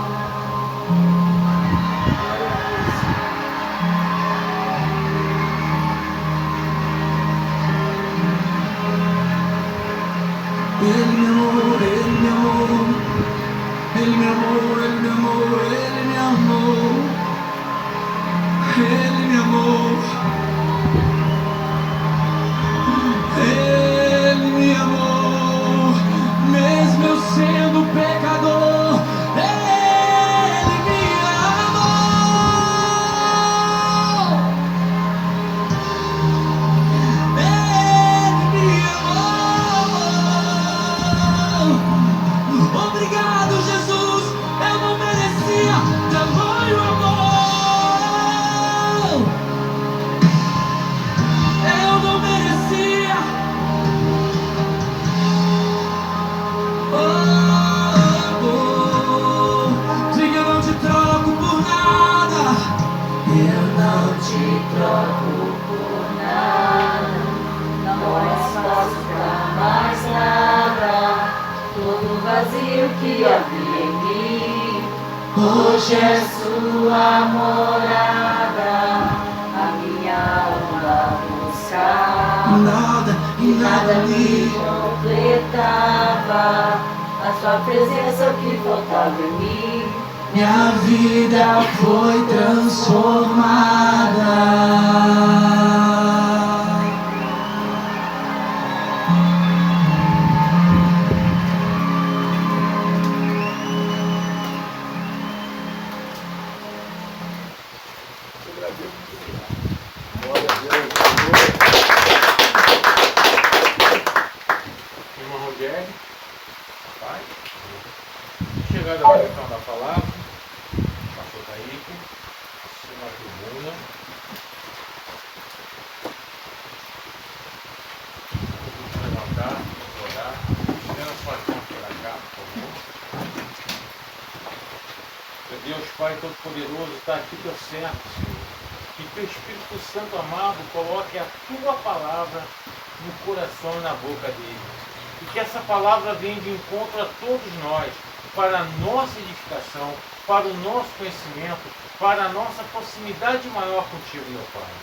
Ele me amou, ele me amou, ele me amou, ele me amou, ele me amou, ele me amou, ele me amou, mesmo eu sendo pecador, ele me amou, ele me amou. Obrigado, Jesus, eu não merecia tamanho amor, eu não merecia. Diga, eu não te troco por nada, Eu não te troco por nada, não posso dar mais nada. Todo vazio que havia em mim, hoje é sua morada. A minha alma buscava, nada e e nada nada me me completava. A sua presença o que faltava em mim. minha vida foi transformada. Glória a Deus. Irmã Rogério, pai. Chegada a hora então da palavra, pastor Kaique, na tribuna. Vamos levantar, orar. Apenas pode vir para cá, por favor. Meu Deus, Pai Todo-Poderoso, está aqui teu servo, Senhor. Que teu Espírito Santo amado coloque a tua palavra no coração e na boca dele. E que essa palavra venha de encontro a todos nós, para a nossa edificação, para o nosso conhecimento, para a nossa proximidade maior contigo, meu Pai.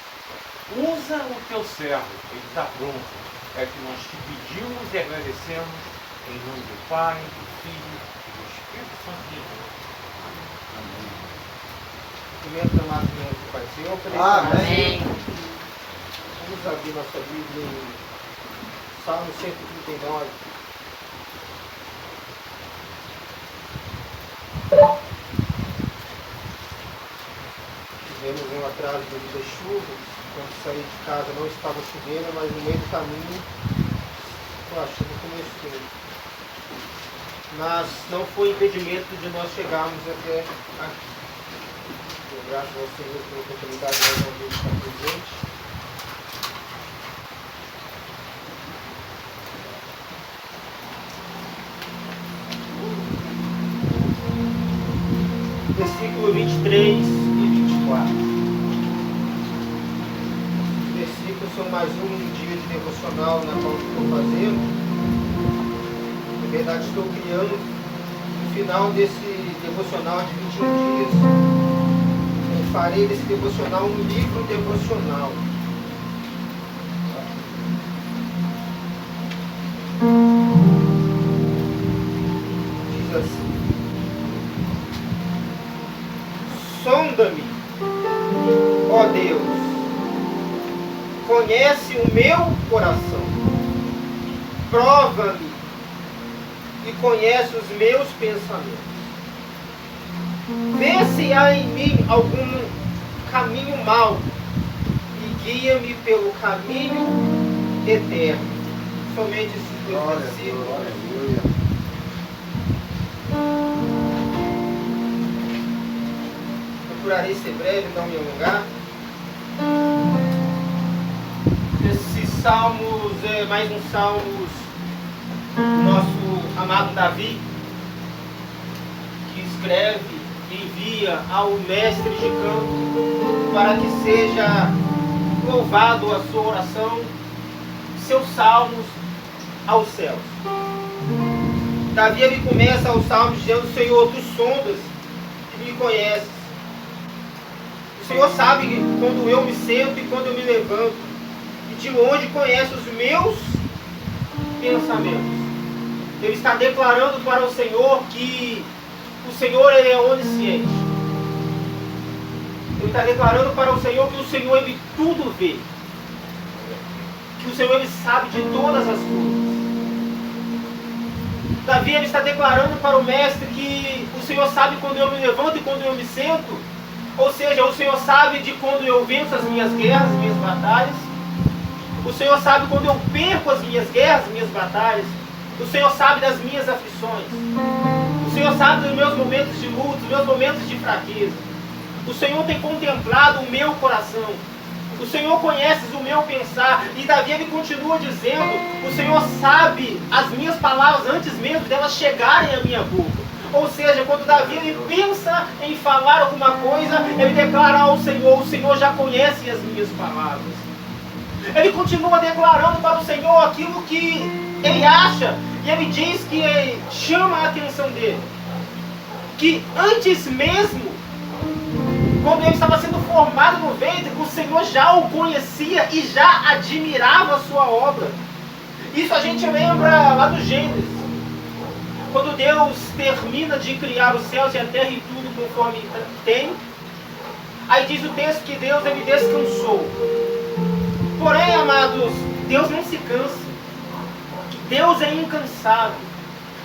Usa o teu servo, ele está pronto. É que nós te pedimos e agradecemos em nome do Pai, do Filho e do Espírito Santo de Deus. Primeiro, amado Deus do Pai, Senhor, Amém. vamos abrir nossa Bíblia em Salmo 139. Tivemos um atraso devido às chuvas. Quando saí de casa não estava chovendo, mas no meio do caminho a chuva começou. Mas não foi impedimento de nós chegarmos até aqui. Eu graças ao Senhor pela oportunidade de mais uma vez estar presente. Versículo 23 e 24. Os versículos são mais um dia de devocional na qual estou fazendo. Na verdade, estou criando no final desse devocional de 21 dias. Eu farei desse devocional um livro devocional. Diz assim: sonda-me, ó Deus, conhece o meu coração, prova-me e conhece os meus pensamentos. Vê se há em mim algum caminho mau e guia-me pelo caminho eterno. Somente esses dois Glória a Deus. versículos. Aleluia. Procurarei ser breve, não me alongar. Esses salmos é mais um salmos do nosso amado Davi, que escreve e envia ao mestre de canto para que seja louvado a sua oração, seus salmos aos céus. Davi ele começa o salmo dizendo: Senhor, tu sondas e me conheces. O Senhor sabe quando eu me sento e quando eu me levanto. E de longe conhece os meus pensamentos. Ele está declarando para o Senhor que o Senhor ele é onisciente. Ele está declarando para o Senhor que o Senhor ele tudo vê. Que o Senhor ele sabe de todas as coisas. Davi ele está declarando para o mestre que o Senhor sabe quando eu me levanto e quando eu me sento. Ou seja, o Senhor sabe de quando eu venço as minhas guerras, as minhas batalhas. O Senhor sabe quando eu perco as minhas guerras, as minhas batalhas. O Senhor sabe das minhas aflições. O Senhor sabe dos meus momentos de luta, dos meus momentos de fraqueza. O Senhor tem contemplado o meu coração. O Senhor conhece o meu pensar. E Davi ele continua dizendo: o Senhor sabe as minhas palavras antes mesmo delas chegarem à minha boca. Ou seja, quando Davi ele pensa em falar alguma coisa, ele declara ao Senhor: o Senhor já conhece as minhas palavras. Ele continua declarando para o Senhor aquilo que ele acha. E ele diz que chama a atenção dele. Que antes mesmo, quando ele estava sendo formado no ventre, o Senhor já o conhecia e já admirava a sua obra. Isso a gente lembra lá do Gênesis. Quando Deus termina de criar os céus e a terra e tudo conforme tem, aí diz o texto que Deus ele descansou. Porém, amados, Deus não se cansa. Deus é incansável.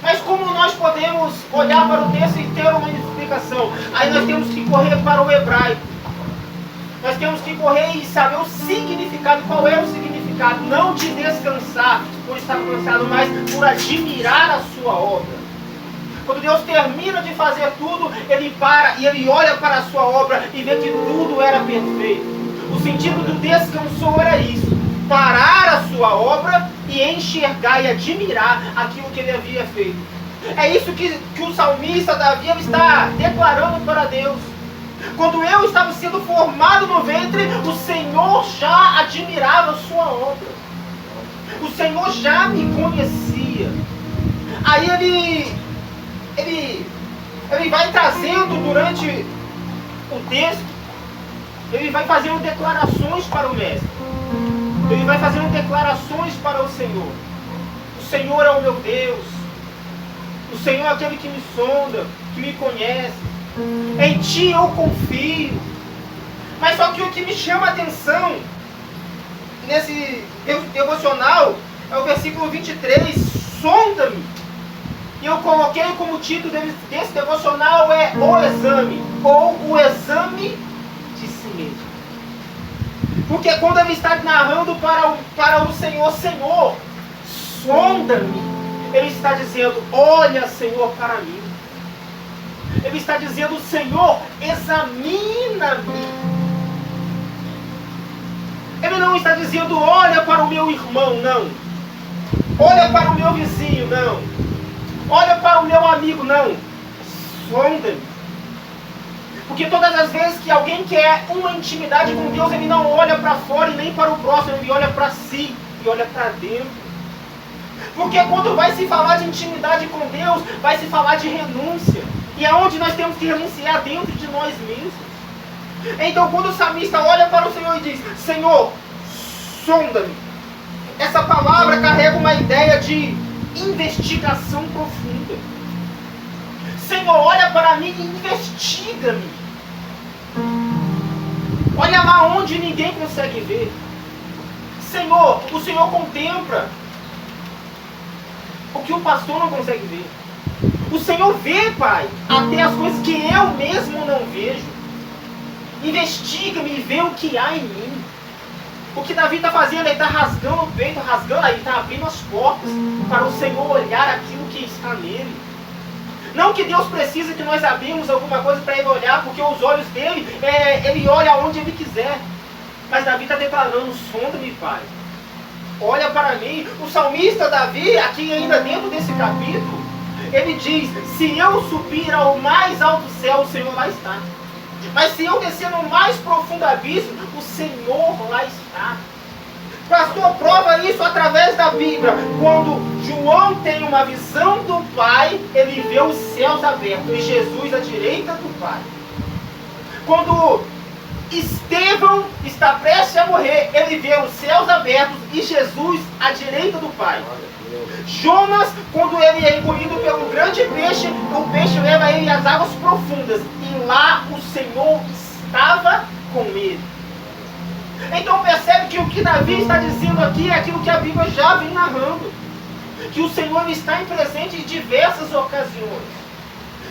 Mas como nós podemos olhar para o texto e ter uma explicação? Aí nós temos que correr para o hebraico. Nós temos que correr e saber o significado. Qual é o significado? Não de descansar por estar cansado, mas por admirar a sua obra. Quando Deus termina de fazer tudo, Ele para e Ele olha para a sua obra e vê que tudo era perfeito. O sentido do descansou era isso: parar a sua obra e enxergar e admirar aquilo que ele havia feito. É isso que o salmista Davi está declarando para Deus. Quando eu estava sendo formado no ventre, o Senhor já admirava a sua obra. O Senhor já me conhecia. Aí ele vai trazendo durante o texto, ele vai fazendo declarações para o mestre. Ele vai fazendo declarações para o Senhor. O Senhor é o meu Deus. O Senhor é aquele que me sonda, que me conhece. Em Ti eu confio. Mas só que o que me chama a atenção nesse devocional é o versículo 23. Sonda-me. E eu coloquei como título desse devocional é O Exame, ou O Exame de Si Mesmo. Porque quando ele está narrando para o Senhor: Senhor, sonda-me, ele está dizendo: olha, Senhor, para mim. Ele está dizendo: Senhor, examina-me. Ele não está dizendo: olha para o meu irmão, não. Olha para o meu vizinho, não. Olha para o meu amigo, não. Sonda-me. Porque todas as vezes que alguém quer uma intimidade com Deus, ele não olha para fora e nem para o próximo, ele olha para si e olha para dentro. Porque quando vai se falar de intimidade com Deus, vai se falar de renúncia. E é onde nós temos que renunciar dentro de nós mesmos. Então quando o salmista olha para o Senhor e diz: Senhor, sonda-me, essa palavra carrega uma ideia de investigação profunda. Senhor, olha para mim e investiga-me. Olha lá onde ninguém consegue ver. Senhor, o Senhor contempla o que o pastor não consegue ver. O Senhor vê, Pai, até as coisas que eu mesmo não vejo. Investiga-me e vê o que há em mim. O que Davi está fazendo? Ele está rasgando o peito, ele está abrindo as portas para o Senhor olhar aquilo que está nele. Não que Deus precise que nós abrimos alguma coisa para Ele olhar, porque os olhos dele, Ele olha onde Ele quiser. Mas Davi está declarando: sonda-me, Pai. Olha para mim. O salmista Davi, aqui ainda dentro desse capítulo, ele diz: se eu subir ao mais alto céu, o Senhor lá está. Mas se eu descer no mais profundo abismo, o Senhor lá está. Pastor, prova isso. isso através da Bíblia. Quando João tem uma visão do Pai, ele vê os céus abertos e Jesus à direita do Pai. Quando Estevão está prestes a morrer, ele vê os céus abertos e Jesus à direita do Pai. Jonas, quando ele é engolido pelo grande peixe, o peixe leva ele às águas profundas e lá o Senhor estava com ele. Então percebe que o que Davi está dizendo aqui é aquilo que a Bíblia já vem narrando. Que o Senhor está em presente em diversas ocasiões.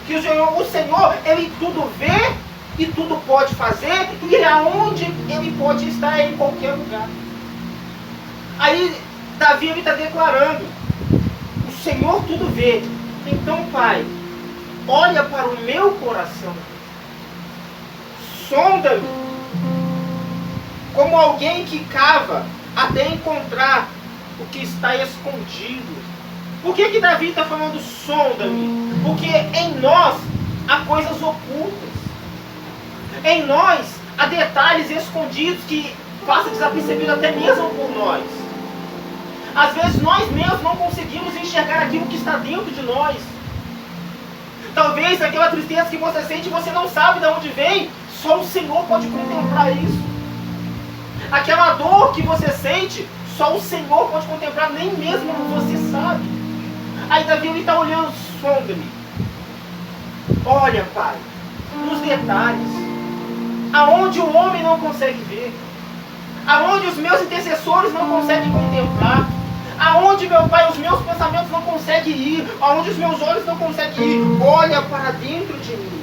Que o Senhor, ele tudo vê e tudo pode fazer, e aonde ele pode estar em qualquer lugar. Aí Davi está declarando: o Senhor tudo vê. Então, Pai, olha para o meu coração, sonda-me como alguém que cava até encontrar o que está escondido. Por que Davi está falando sonda-me? Porque em nós há coisas ocultas. Em nós há detalhes escondidos que passam desapercebidos até mesmo por nós. Às vezes nós mesmos não conseguimos enxergar aquilo que está dentro de nós. Talvez aquela tristeza que você sente, você não sabe de onde vem, só o Senhor pode contemplar isso. Aquela dor que você sente, só o Senhor pode contemplar, nem mesmo você sabe. Aí Davi está olhando, sonda-me. Olha, Pai, nos detalhes. Aonde o homem não consegue ver, aonde os meus intercessores não conseguem contemplar, aonde, meu Pai, os meus pensamentos não conseguem ir, aonde os meus olhos não conseguem ir, olha para dentro de mim.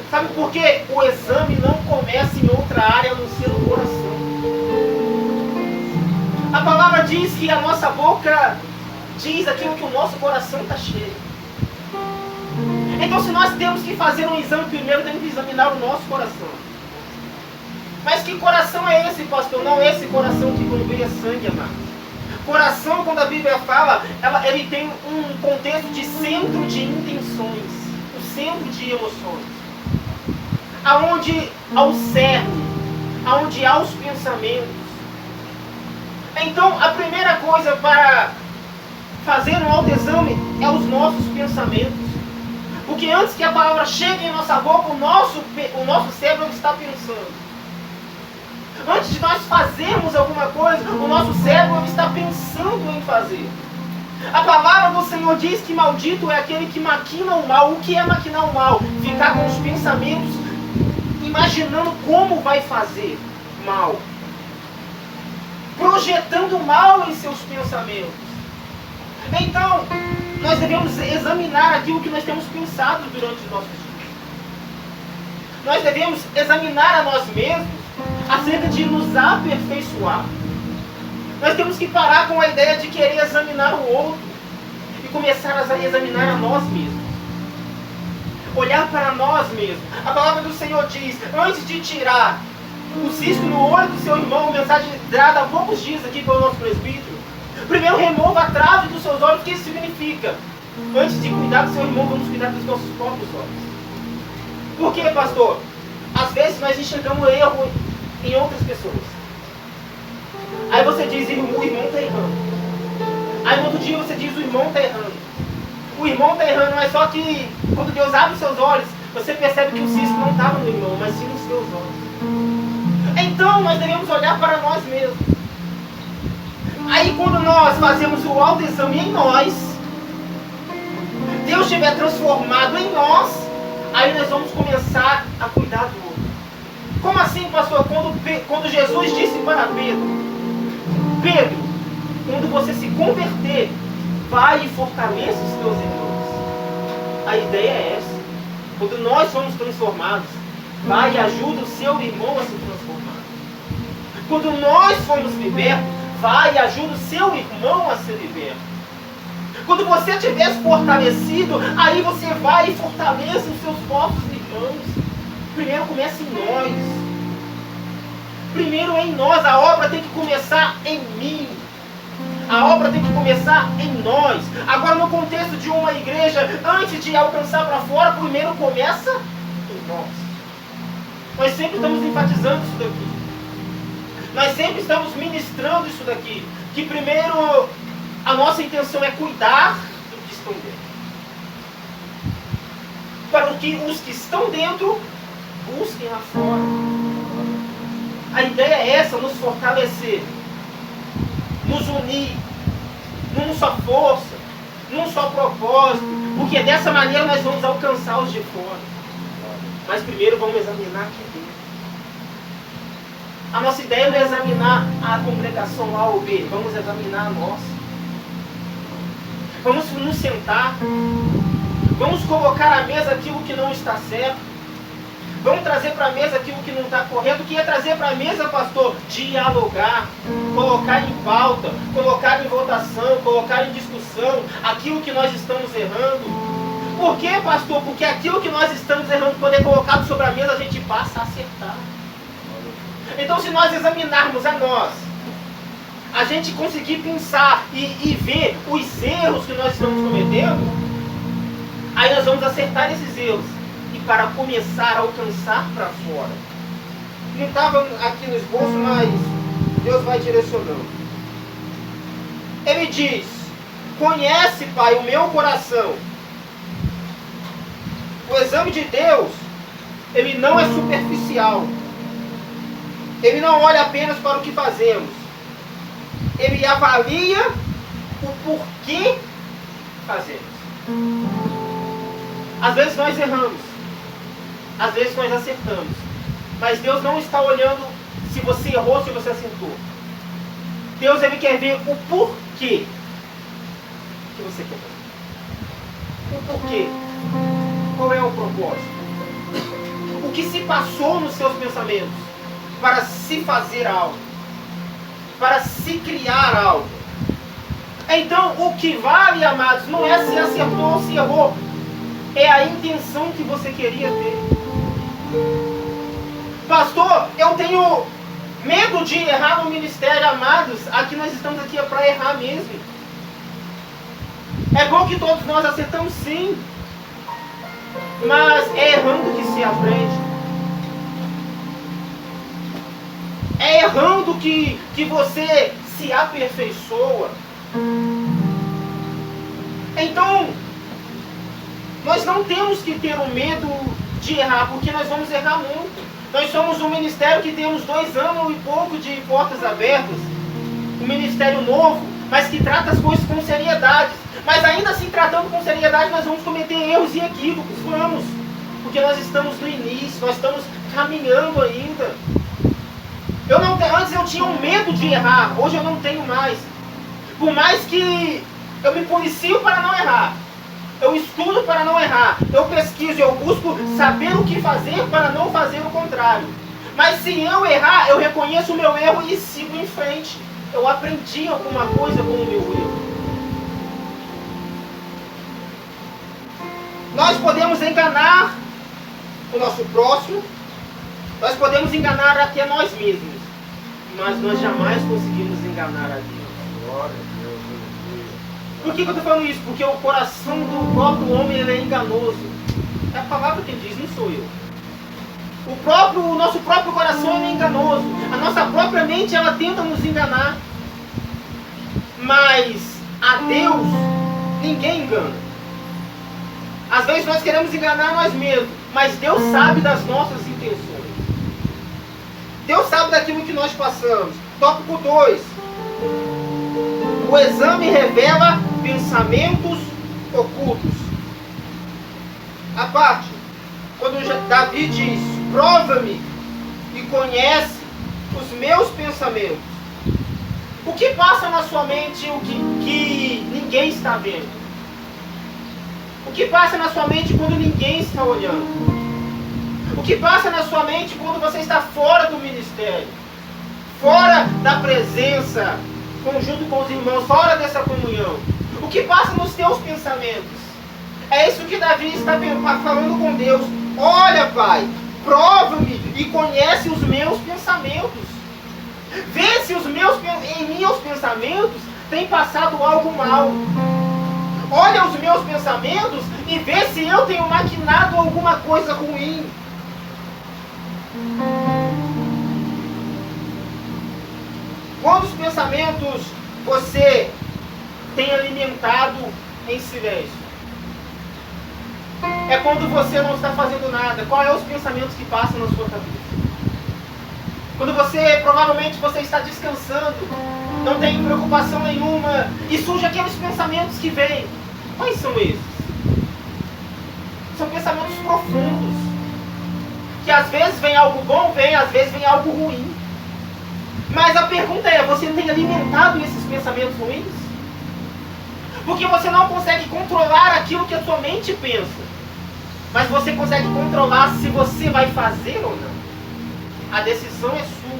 Sabe por quê? O exame não começa em outra área, a não ser no coração. A palavra diz que a nossa boca diz aquilo que o nosso coração está cheio. Então, se nós temos que fazer um exame primeiro, temos que examinar o nosso coração. Mas que coração é esse, pastor? Não é esse coração que bombeia sangue, amado. Coração, quando a Bíblia fala, ele tem um contexto de centro de intenções, o centro de emoções. Aonde há o cerne, aonde há os pensamentos. Então, a primeira coisa para fazer um autoexame é os nossos pensamentos. Porque antes que a palavra chegue em nossa boca, o nosso cérebro está pensando. Antes de nós fazermos alguma coisa, o nosso cérebro está pensando em fazer. A palavra do Senhor diz que maldito é aquele que maquina o mal. O que é maquinar o mal? Ficar com os pensamentos, imaginando como vai fazer mal. Projetando mal em seus pensamentos. Então, nós devemos examinar aquilo que nós temos pensado durante os nossos dias. Nós devemos examinar a nós mesmos acerca de nos aperfeiçoar. Nós temos que parar com a ideia de querer examinar o outro e começar a examinar a nós mesmos. Olhar para nós mesmos. A palavra do Senhor diz: antes de tirar o cisco no olho do seu irmão, uma mensagem dada há poucos dias aqui pelo nosso presbítero, primeiro remova a trave dos seus olhos. O que isso significa? Antes de cuidar do seu irmão, vamos cuidar dos nossos próprios olhos. Por quê, pastor? Às vezes nós enxergamos erro em outras pessoas. Aí você diz: o irmão está errando. Aí no outro dia você diz: o irmão está errando. O irmão está errando, mas só que quando Deus abre os seus olhos, você percebe que o cisco não estava no irmão, mas sim nos seus olhos. Então nós devemos olhar para nós mesmos. Aí quando nós fazemos o autoexame em nós, Deus estiver transformado em nós, aí nós vamos começar a cuidar do outro. Como assim, pastor? Quando Jesus disse para Pedro, quando você se converter, vai e fortaleça os teus irmãos. A ideia é essa. Quando nós somos transformados, vai e ajuda o seu irmão a se transformar. Quando nós fomos libertos, vai e ajuda o seu irmão a ser liberto. Quando você estiver fortalecido, aí você vai e fortalece os seus próprios irmãos. Primeiro começa em nós. Primeiro em nós. A obra tem que começar em mim. A obra tem que começar em nós. Agora, no contexto de uma igreja, antes de alcançar para fora, primeiro começa em nós. Nós sempre estamos enfatizando isso daqui. Nós sempre estamos ministrando isso daqui. Que primeiro a nossa intenção é cuidar do que estão dentro. Para que os que estão dentro busquem lá fora. A ideia é essa, nos fortalecer, nos unir, numa só força, num só propósito, porque dessa maneira nós vamos alcançar os de fora. Mas primeiro vamos examinar aqui dentro. A nossa ideia não é examinar a congregação A ou B, vamos examinar a nossa. Vamos nos sentar, vamos colocar à mesa aquilo que não está certo, vamos trazer para a mesa aquilo que não está correto. O que é trazer para a mesa, pastor? Dialogar, colocar em pauta, colocar em votação, colocar em discussão aquilo que nós estamos errando. Por quê, pastor? Porque aquilo que nós estamos errando, quando é colocado sobre a mesa, a gente passa a acertar. Então, se nós examinarmos a nós, a gente conseguir pensar e ver os erros que nós estamos cometendo, aí nós vamos acertar esses erros. E para começar a alcançar para fora. Não estava aqui no esboço, mas Deus vai direcionando. Ele diz: conhece, Pai, o meu coração. O exame de Deus, ele não é superficial. Ele não olha apenas para o que fazemos. Ele avalia o porquê fazemos. Às vezes nós erramos. Às vezes nós acertamos. Mas Deus não está olhando se você errou ou se você acertou. Deus, ele quer ver o porquê que você quer fazer. O porquê. Qual é o propósito? O que se passou nos seus pensamentos para se fazer algo, para se criar algo. Então, o que vale, amados, não é se acertou ou se errou, é a intenção que você queria ter. Pastor, eu tenho medo de errar no ministério, amados. Aqui nós estamos aqui para errar mesmo. É bom que todos nós acertamos, sim, mas é errando que se aprende. É errando que você se aperfeiçoa. Então, nós não temos que ter o medo de errar, porque nós vamos errar muito. Nós somos um ministério que temos 2 anos e pouco de portas abertas. Um ministério novo, mas que trata as coisas com seriedade. Mas ainda assim, tratando com seriedade, nós vamos cometer erros e equívocos. Vamos. Porque nós estamos no início, nós estamos caminhando ainda. Antes eu tinha um medo de errar, hoje eu não tenho mais. Por mais que eu me policio para não errar, eu estudo para não errar, eu pesquiso, eu busco saber o que fazer para não fazer o contrário. Mas se eu errar, eu reconheço o meu erro e sigo em frente. Eu aprendi alguma coisa com o meu erro. Nós podemos enganar o nosso próximo, nós podemos enganar até nós mesmos, mas nós jamais conseguimos enganar a Deus. Por que eu estou falando isso? Porque o coração do próprio homem ele é enganoso. É a palavra que diz, não sou eu. O nosso próprio coração ele é enganoso. A nossa própria mente ela tenta nos enganar. Mas a Deus ninguém engana. Às vezes nós queremos enganar nós mesmos, mas Deus sabe das nossas intenções. Deus sabe daquilo que nós passamos. Tópico 2. O exame revela pensamentos ocultos. A parte, quando Davi diz, prova-me e conhece os meus pensamentos. O que passa na sua mente o que ninguém está vendo? O que passa na sua mente quando ninguém está olhando? O que passa na sua mente quando você está fora do ministério? Fora da presença, conjunto com os irmãos, fora dessa comunhão? O que passa nos teus pensamentos? É isso que Davi está falando com Deus. Olha, Pai, prova-me e conhece os meus pensamentos. Vê se em meus pensamentos tem passado algo mal. Olha os meus pensamentos e vê se eu tenho maquinado alguma coisa ruim. Quantos pensamentos você tem alimentado em silêncio? É quando você não está fazendo nada. Quais são os pensamentos que passam na sua cabeça? Quando provavelmente você está descansando, não tem preocupação nenhuma, e surgem aqueles pensamentos que vêm. Quais são esses? São pensamentos profundos. Que às vezes vem algo bom, às vezes vem algo ruim. Mas a pergunta é, você tem alimentado esses pensamentos ruins? Porque você não consegue controlar aquilo que a sua mente pensa. Mas você consegue controlar se você vai fazer ou não. A decisão é sua.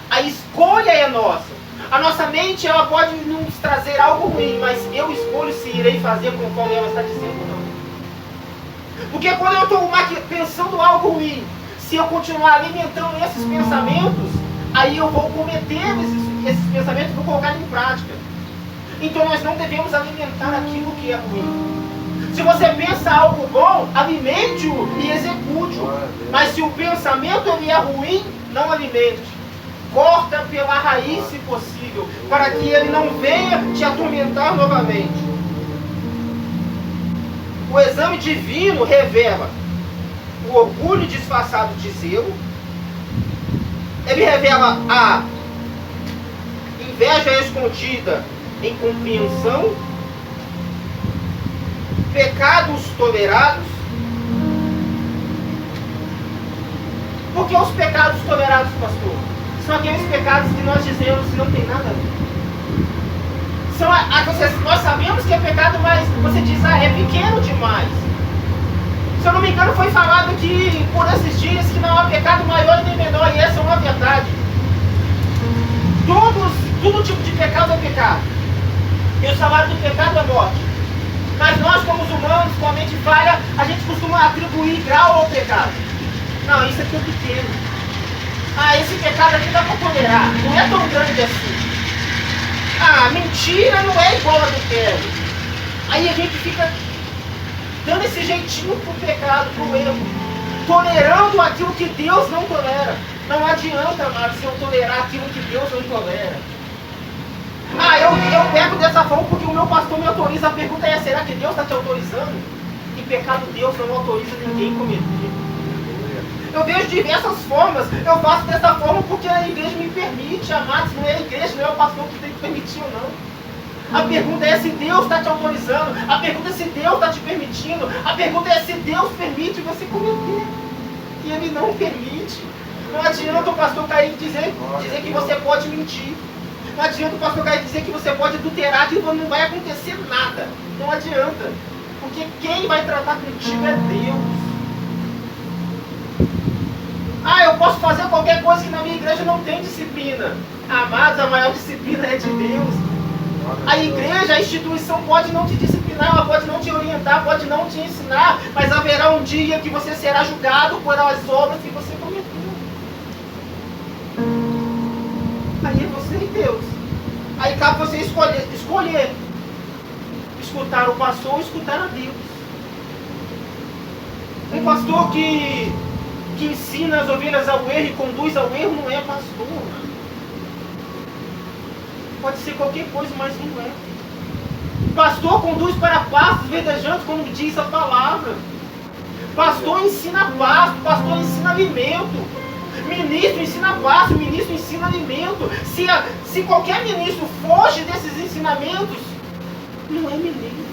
A escolha é nossa. A nossa mente, ela pode nos trazer algo ruim, mas eu escolho se irei fazer conforme ela está dizendo ou não. Porque quando eu estou pensando algo ruim, se eu continuar alimentando esses pensamentos, aí eu vou cometer esses pensamentos e vou colocar em prática. Então nós não devemos alimentar aquilo que é ruim. Se você pensa algo bom, alimente-o e execute-o. Mas se o pensamento ele é ruim, não alimente. Corta pela raiz, se possível, para que ele não venha te atormentar novamente. O exame divino revela o orgulho disfarçado de zelo. Ele revela a inveja escondida em compreensão, pecados tolerados. Por que os pecados tolerados, pastor? São aqueles pecados que nós dizemos que não tem nada a ver. Nós sabemos que é pecado, mas você diz, é pequeno demais. Se eu não me engano, foi falado que por esses dias que não há pecado maior nem menor, e essa é uma verdade. Todo tipo de pecado é pecado. E o salário do pecado é morte. Mas nós, como os humanos, com a mente falha, a gente costuma atribuir grau ao pecado. Não, isso aqui é pequeno. Esse pecado aqui dá para tolerar. Não é tão grande assim. Mentira não é igual a adultério. Aí a gente fica dando esse jeitinho pro pecado, pro erro. Tolerando aquilo que Deus não tolera. Não adianta, amado, se eu tolerar aquilo que Deus não tolera. Eu pego dessa forma porque o meu pastor me autoriza. A pergunta é, será que Deus está te autorizando? E pecado Deus não autoriza ninguém cometer. Eu vejo diversas formas. Eu faço dessa forma porque a igreja me permite, amados. Não é a igreja, não é o pastor que tem que permitir ou não. A pergunta é se Deus está te autorizando. A pergunta é se Deus está te permitindo. A pergunta é se Deus permite você cometer. E Ele não permite. Não adianta o pastor cair e dizer que você pode mentir. Não adianta o pastor cair e dizer que você pode adulterar, que não vai acontecer nada. Não adianta. Porque quem vai tratar contigo é Deus. Eu posso fazer qualquer coisa que na minha igreja não tem disciplina. Amados, a maior disciplina é de Deus. A igreja, a instituição pode não te disciplinar, ela pode não te orientar, pode não te ensinar, mas haverá um dia que você será julgado por as obras que você cometeu. Aí é você e Deus. Aí cabe você escolher escutar o pastor ou escutar a Deus. Um pastor que ensina as ovelhas ao erro e conduz ao erro não é pastor. Pode ser qualquer coisa, mas não é. Pastor conduz para pastos verdejantes, como diz a palavra. Pastor ensina pasto, pastor ensina alimento. Ministro ensina pasto, ministro ensina alimento. Se qualquer ministro foge desses ensinamentos, não é ministro.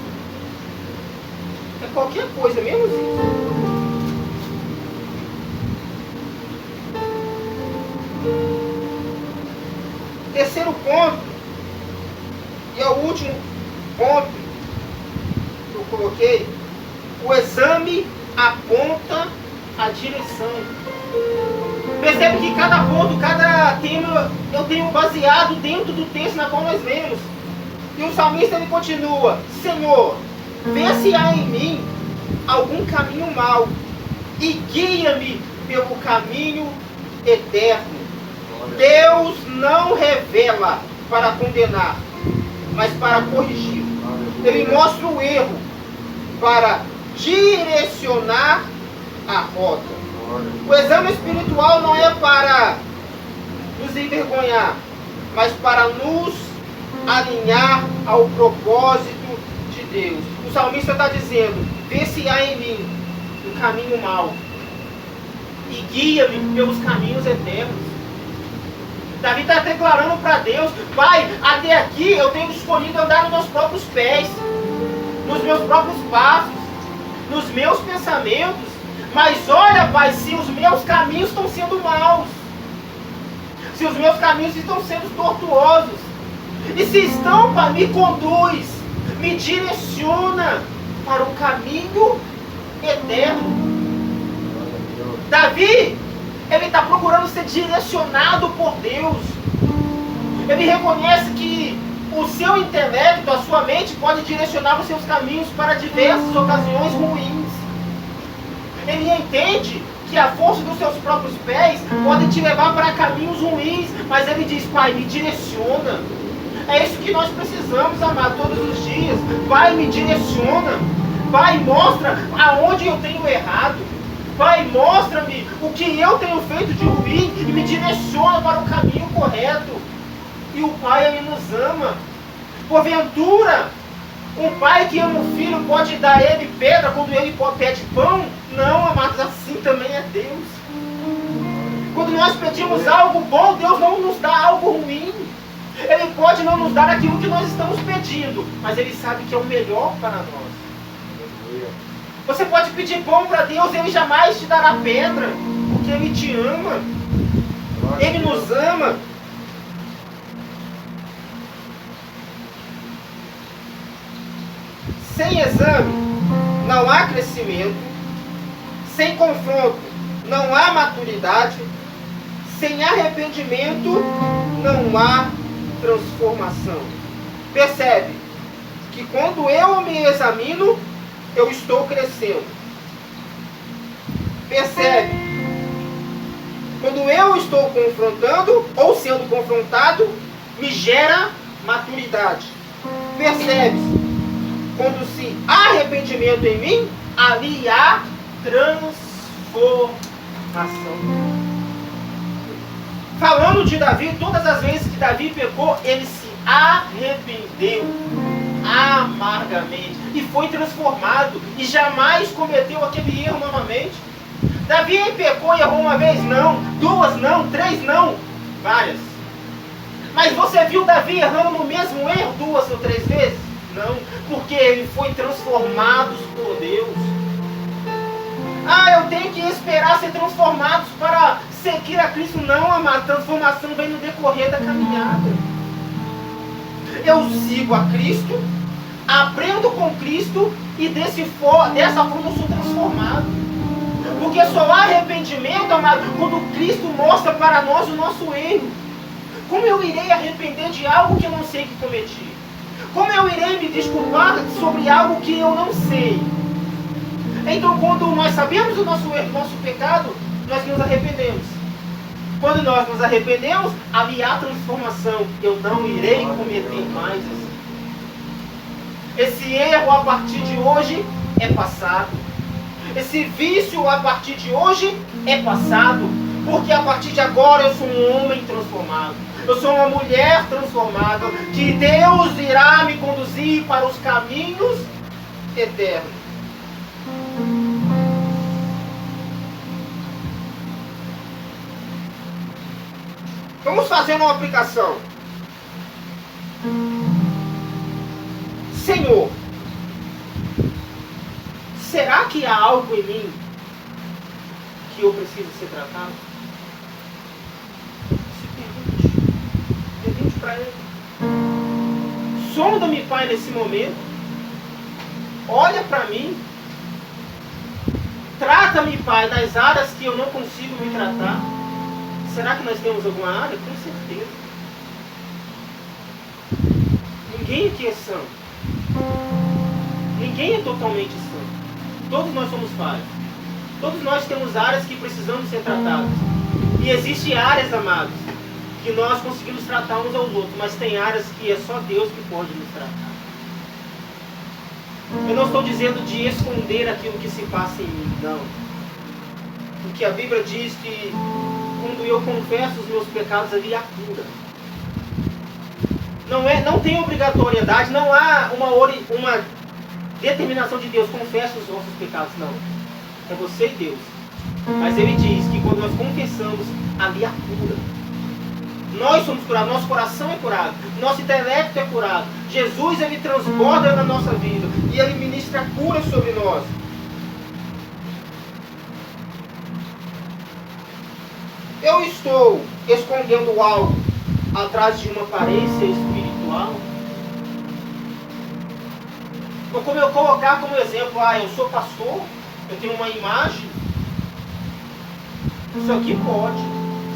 É qualquer coisa, menos isso. Terceiro ponto, e é o último ponto que eu coloquei, o exame aponta a direção. Percebe que cada ponto, cada tema, eu tenho baseado dentro do texto na qual nós lemos. E o salmista ele continua, Senhor, vê se há em mim algum caminho mau e guia-me pelo caminho eterno. Deus não revela para condenar, mas para corrigir. Ele mostra o erro para direcionar a rota. O exame espiritual não é para nos envergonhar, mas para nos alinhar ao propósito de Deus. O salmista está dizendo: vê se há em mim um caminho mau e guia-me pelos caminhos eternos. Davi está declarando para Deus: Pai, até aqui eu tenho escolhido andar nos meus próprios pés, nos meus próprios passos, nos meus pensamentos. Mas olha, Pai, se os meus caminhos estão sendo maus, se os meus caminhos estão sendo tortuosos, e se estão, Pai, me conduz, me direciona para o caminho eterno. Davi, ele está procurando ser direcionado por Deus. Ele reconhece que o seu intelecto, a sua mente, pode direcionar os seus caminhos para diversas ocasiões ruins. Ele entende que a força dos seus próprios pés pode te levar para caminhos ruins, mas ele diz: Pai, me direciona. É isso que nós precisamos, amar, todos os dias. Pai, me direciona. Pai, mostra aonde eu tenho errado. Pai, mostra-me o que eu tenho feito de ruim e me direciona para o caminho correto. E o Pai, ele nos ama. Porventura, um pai que ama o filho pode dar a ele pedra quando ele pede pão? Não, amados, assim também é Deus. Quando nós pedimos algo bom, Deus não nos dá algo ruim. Ele pode não nos dar aquilo que nós estamos pedindo, mas Ele sabe que é o melhor para nós. Você pode pedir pão para Deus, Ele jamais te dará pedra, porque Ele te ama. Ele nos ama. Sem exame não há crescimento, sem confronto não há maturidade, sem arrependimento não há transformação. Percebe que quando eu me examino, eu estou crescendo. Percebe? Quando eu estou confrontando ou sendo confrontado, me gera maturidade. Percebe? Quando se há arrependimento em mim, ali há transformação. Falando de Davi, todas as vezes que Davi pecou, ele se arrependeu amargamente e foi transformado e jamais cometeu aquele erro novamente. Davi pecou e errou uma vez? Não. Duas? Não. Três? Não. Várias. Mas você viu Davi errando no mesmo erro 2 ou 3 vezes? Não. Porque ele foi transformado por Deus. Ah, eu tenho que esperar ser transformados para seguir a Cristo. Não, amado. A transformação vem no decorrer da caminhada. Eu sigo a Cristo, aprendo com Cristo e dessa forma eu sou transformado. Porque só há arrependimento, amado, quando Cristo mostra para nós o nosso erro. Como eu irei arrepender de algo que eu não sei que cometi? Como eu irei me desculpar sobre algo que eu não sei? Então, quando nós sabemos o nosso erro, o nosso pecado, nós nos arrependemos. Quando nós nos arrependemos, ali há transformação. Eu não irei cometer mais assim. Esse erro a partir de hoje é passado. Esse vício a partir de hoje é passado. Porque a partir de agora eu sou um homem transformado. Eu sou uma mulher transformada. Que Deus irá me conduzir para os caminhos eternos. Vamos fazer uma aplicação. Senhor, será que há algo em mim que eu preciso ser tratado? Se pergunte para Ele. Sonda-me, Pai, nesse momento. Olha para mim. Trata-me, Pai, nas áreas que eu não consigo me tratar. Será que nós temos alguma área? Com certeza. Ninguém aqui é santo. Ninguém é totalmente santo. Todos nós somos falhos. Todos nós temos áreas que precisamos ser tratadas. E existem áreas, amados, que nós conseguimos tratar uns aos outros, mas tem áreas que é só Deus que pode nos tratar. Eu não estou dizendo de esconder aquilo que se passa em mim, não. Porque a Bíblia diz que quando eu confesso os meus pecados, ali há cura. Não tem obrigatoriedade, não há uma determinação de Deus, confessa os nossos pecados, não. É você e Deus. Mas ele diz que quando nós confessamos, ali há cura. Nós somos curados, nosso coração é curado, nosso intelecto é curado. Jesus, ele transborda na nossa vida e ele ministra cura sobre nós. Eu estou escondendo algo atrás de uma aparência espiritual? Ou como eu colocar como exemplo, eu sou pastor, eu tenho uma imagem. Isso aqui pode.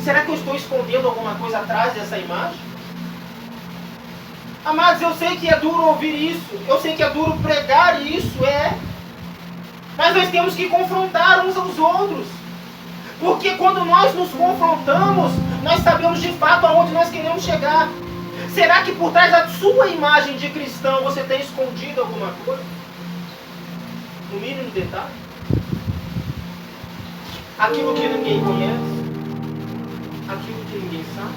Será que eu estou escondendo alguma coisa atrás dessa imagem? Amados, eu sei que é duro ouvir isso, eu sei que é duro pregar isso, mas nós temos que confrontar uns aos outros. Porque quando nós nos confrontamos, nós sabemos de fato aonde nós queremos chegar. Será que por trás da sua imagem de cristão você tem escondido alguma coisa? No mínimo detalhe? Aquilo que ninguém conhece? Aquilo que ninguém sabe?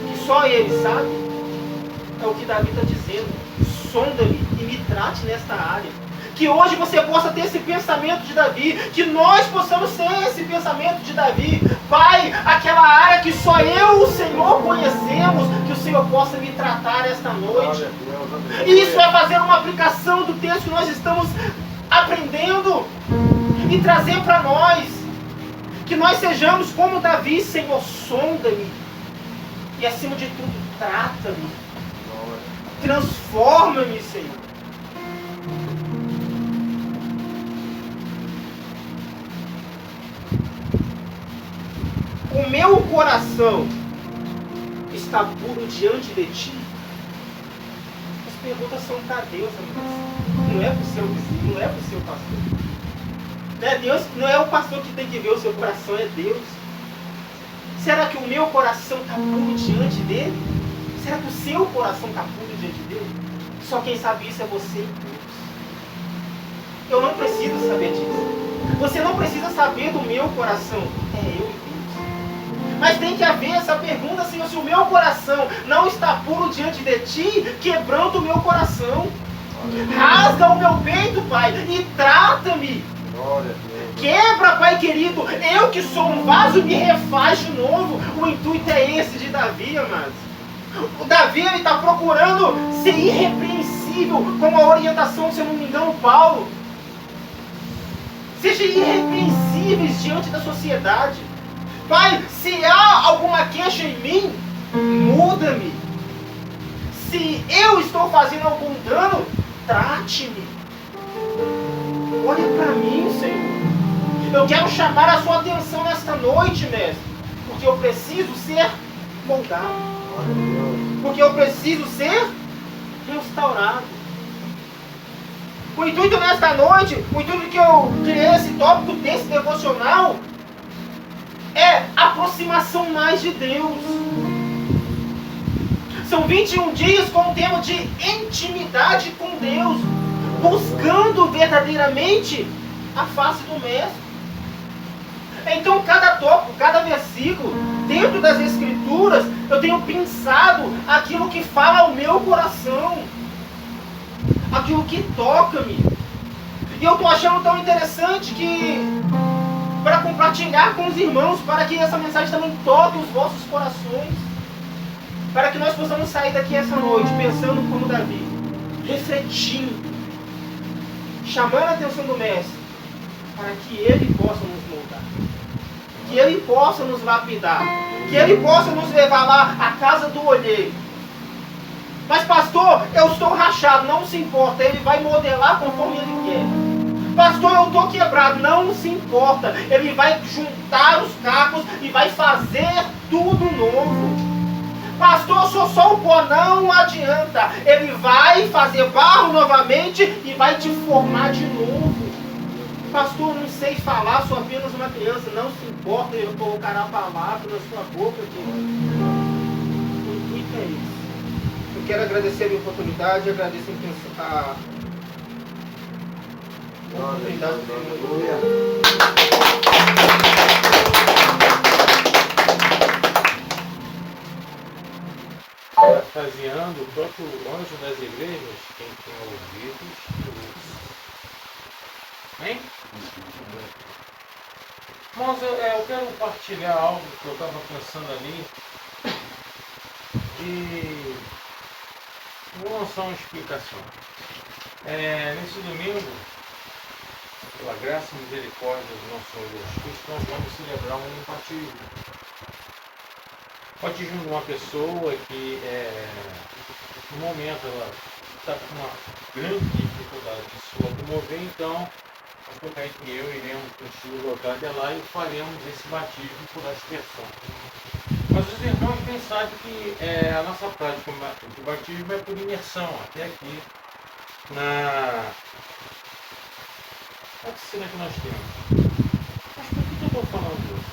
Que só ele sabe? É o que Davi está dizendo. Sonda-me e me trate nesta área. Que hoje você possa ter esse pensamento de Davi, que nós possamos ter esse pensamento de Davi. Pai, aquela área que só eu, o Senhor, conhecemos, que o Senhor possa me tratar esta noite. E isso é fazer uma aplicação do texto que nós estamos aprendendo e trazer para nós. Que nós sejamos como Davi, Senhor, sonda-me. E acima de tudo, trata-me. Transforma-me, Senhor. O meu coração está puro diante de ti? As perguntas são para Deus, amigos. Não é para o seu vizinho, não é para o seu pastor. Não é Deus, não é o pastor que tem que ver o seu coração, é Deus. Será que o meu coração está puro diante dele? Será que o seu coração está puro diante dele? Só quem sabe isso é você e Deus. Eu não preciso saber disso. Você não precisa saber do meu coração. É eu e Deus. Mas tem que haver essa pergunta, Senhor, se o meu coração não está puro diante de ti, quebranta o meu coração. Rasga o meu peito, Pai, e trata-me. Quebra, Pai querido. Eu que sou um vaso, me refaz de novo. O intuito é esse de Davi, amados. O Davi está procurando ser irrepreensível, com a orientação, se eu não me engano, Paulo. Seja irrepreensíveis diante da sociedade. Pai, se há alguma queixa em mim, muda-me. Se eu estou fazendo algum dano, trate-me. Olha para mim, Senhor. Eu quero chamar a sua atenção nesta noite, mestre. Porque eu preciso ser moldado. Porque eu preciso ser restaurado. O intuito nesta noite, o intuito que eu criei esse tópico desse devocional, é aproximação mais de Deus. São 21 dias com o tema de intimidade com Deus, buscando verdadeiramente a face do Mestre. Então cada tópico, cada versículo, dentro das Escrituras, eu tenho pensado aquilo que fala ao meu coração, aquilo que toca-me. E eu estou achando tão interessante que, para compartilhar com os irmãos, para que essa mensagem também toque os vossos corações, para que nós possamos sair daqui essa noite pensando como Davi, refletindo, chamando a atenção do Mestre, para que Ele possa nos moldar, que Ele possa nos lapidar, que Ele possa nos levar lá à casa do olheiro. Mas pastor, eu estou rachado, não se importa, Ele vai modelar conforme Ele quer. Pastor, eu estou quebrado, não se importa, Ele vai juntar os cacos e vai fazer tudo novo. Pastor, eu sou só o pó, não adianta, Ele vai fazer barro novamente e vai te formar de novo. Pastor, não sei falar, sou apenas uma criança, não se importa, Ele colocará a palavra na sua boca. O intuito é isso. Eu quero agradecer a minha oportunidade, agradeço a oportunidade do parafraseando o próprio anjo das igrejas, quem tem ouvidos, ouça. Hein? Mas eu quero partilhar algo que eu estava pensando ali. E vou lançar uma explicação. Nesse domingo, pela graça e misericórdia do nosso Senhor Jesus Cristo, nós vamos celebrar um batismo. O batismo de uma pessoa que, no momento, ela está com uma grande dificuldade de se locomover, então, o pastor Kaique e eu iremos construir o lugar de lá e faremos esse batismo por aspersão. Mas os irmãos bem sabem que a nossa prática de batismo é por imersão, até aqui na piscina que nós temos. Mas por que eu estou falando isso?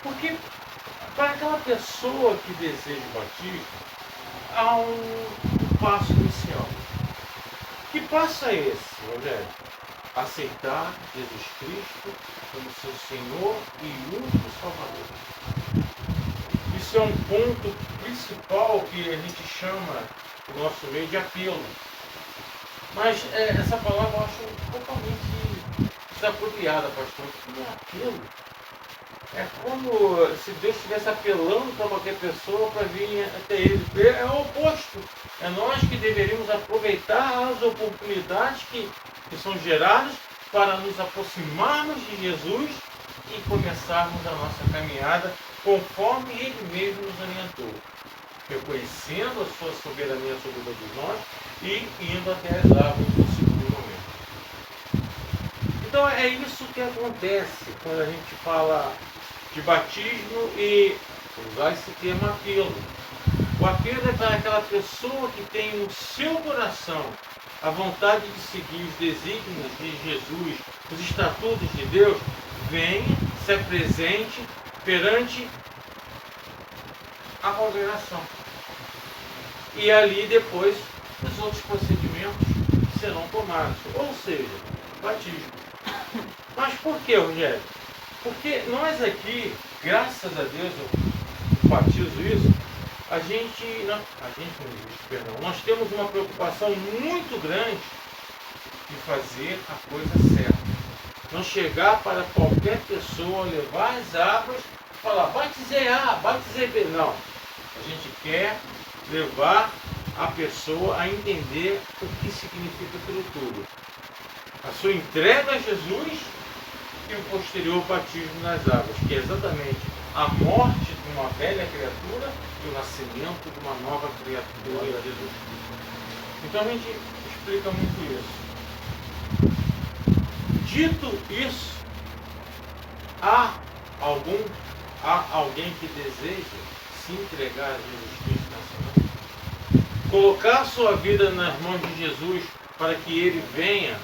Porque para aquela pessoa que deseja o batismo, há um passo inicial. Que passo é esse, Rogério? Aceitar Jesus Cristo como seu Senhor e único Salvador. Isso é um ponto principal que a gente chama o nosso meio de apelo. Mas essa palavra eu acho totalmente desapropriada, pastor. Que apelo? É como se Deus estivesse apelando para qualquer pessoa para vir até Ele. É o oposto. É nós que deveríamos aproveitar as oportunidades que são geradas para nos aproximarmos de Jesus e começarmos a nossa caminhada conforme Ele mesmo nos orientou, reconhecendo a sua soberania sobre todos nós e indo até as árvores no segundo momento. Então é isso que acontece quando a gente fala de batismo e usar esse termo apelo. O apelo é para aquela pessoa que tem no seu coração a vontade de seguir os desígnios de Jesus, os estatutos de Deus, venha, se apresente perante a congregação. E ali depois os outros procedimentos serão tomados. Ou seja, batismo. Mas por que, Rogério? Porque nós aqui, graças a Deus, eu batizo isso, nós temos uma preocupação muito grande de fazer a coisa certa. Não chegar para qualquer pessoa, levar as águas e falar, batizei A, batizei B. Não. A gente quer levar a pessoa a entender o que significa aquilo tudo. A sua entrega a Jesus e o posterior batismo nas águas, que é exatamente a morte de uma velha criatura e o nascimento de uma nova criatura em Jesus. Então a gente explica muito isso. Dito isso, há alguém que deseja se entregar a Jesus Cristo nessa noite? Colocar sua vida nas mãos de Jesus para que Ele venha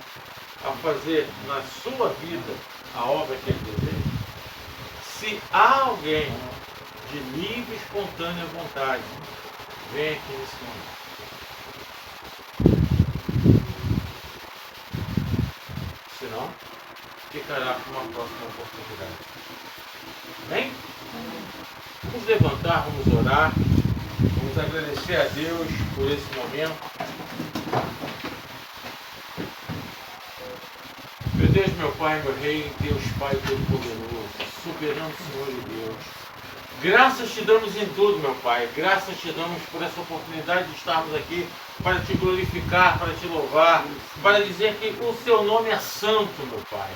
a fazer na sua vida a obra que Ele deseja? Se há alguém de livre e espontânea vontade, vem aqui nesse momento. Senão, ficará para uma próxima oportunidade. Amém? Vamos levantar, vamos orar, vamos agradecer a Deus por esse momento. Meu Deus, meu Pai, meu Rei, Deus Pai Todo-Poderoso, soberano Senhor e Deus. Graças te damos em tudo, meu Pai. Graças te damos por essa oportunidade de estarmos aqui para te glorificar, para te louvar, para dizer que o seu nome é santo, meu Pai.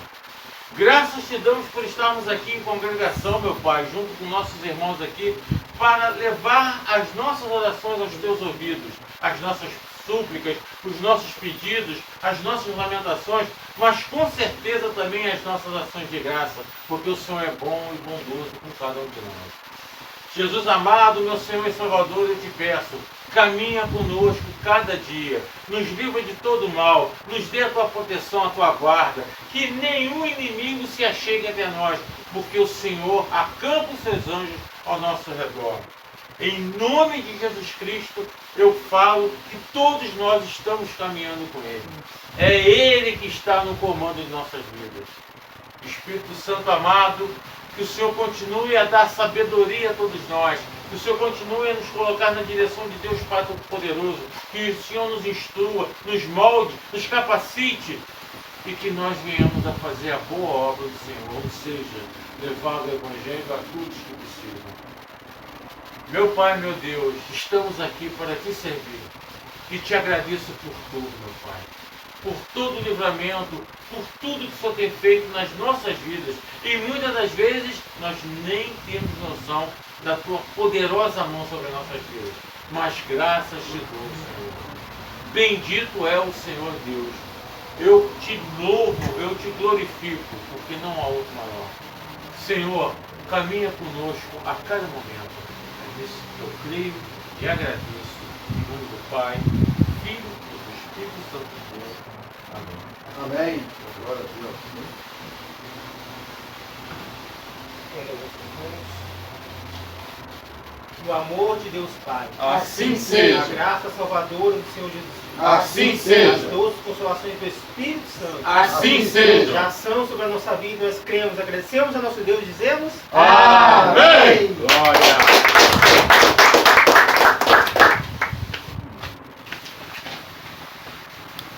Graças te damos por estarmos aqui em congregação, meu Pai, junto com nossos irmãos aqui, para levar as nossas orações aos teus ouvidos, as nossas súplicas, os nossos pedidos, as nossas lamentações, mas com certeza também as nossas ações de graça, porque o Senhor é bom e bondoso com cada um de nós. Jesus amado, meu Senhor e Salvador, eu te peço, caminha conosco cada dia, nos livra de todo mal, nos dê a tua proteção, a tua guarda, que nenhum inimigo se achegue até nós, porque o Senhor acampa os seus anjos ao nosso redor. Em nome de Jesus Cristo, eu falo que todos nós estamos caminhando com Ele. É Ele que está no comando de nossas vidas. Espírito Santo amado, que o Senhor continue a dar sabedoria a todos nós, Que o Senhor continue a nos colocar na direção de Deus Pai Todo-Poderoso. Que o Senhor nos instrua, nos molde, nos capacite. E que nós venhamos a fazer a boa obra do Senhor. Ou seja, levar o Evangelho a todos que precisam. Meu Pai, meu Deus, estamos aqui para te servir. E te agradeço por tudo, meu Pai. Por todo o livramento, por tudo que o Senhor tem feito nas nossas vidas. E muitas das vezes nós nem temos noção da tua poderosa mão sobre as nossas vidas. Mas graças te dou, Senhor. Bendito é o Senhor Deus. Eu te louvo, eu te glorifico, porque não há outro maior. Senhor, caminha conosco a cada momento. É isso que eu creio e agradeço. Em nome do Pai, Filho e do Espírito Santo de Deus. Amém. Amém. Glória a Deus. O amor de Deus Pai. Assim seja. A graça salvadora do Senhor Jesus. Assim As seja. doces consolações do Espírito Santo. Assim seja. Já são sobre a nossa vida, nós cremos, agradecemos a nosso Deus e dizemos Amém. Glória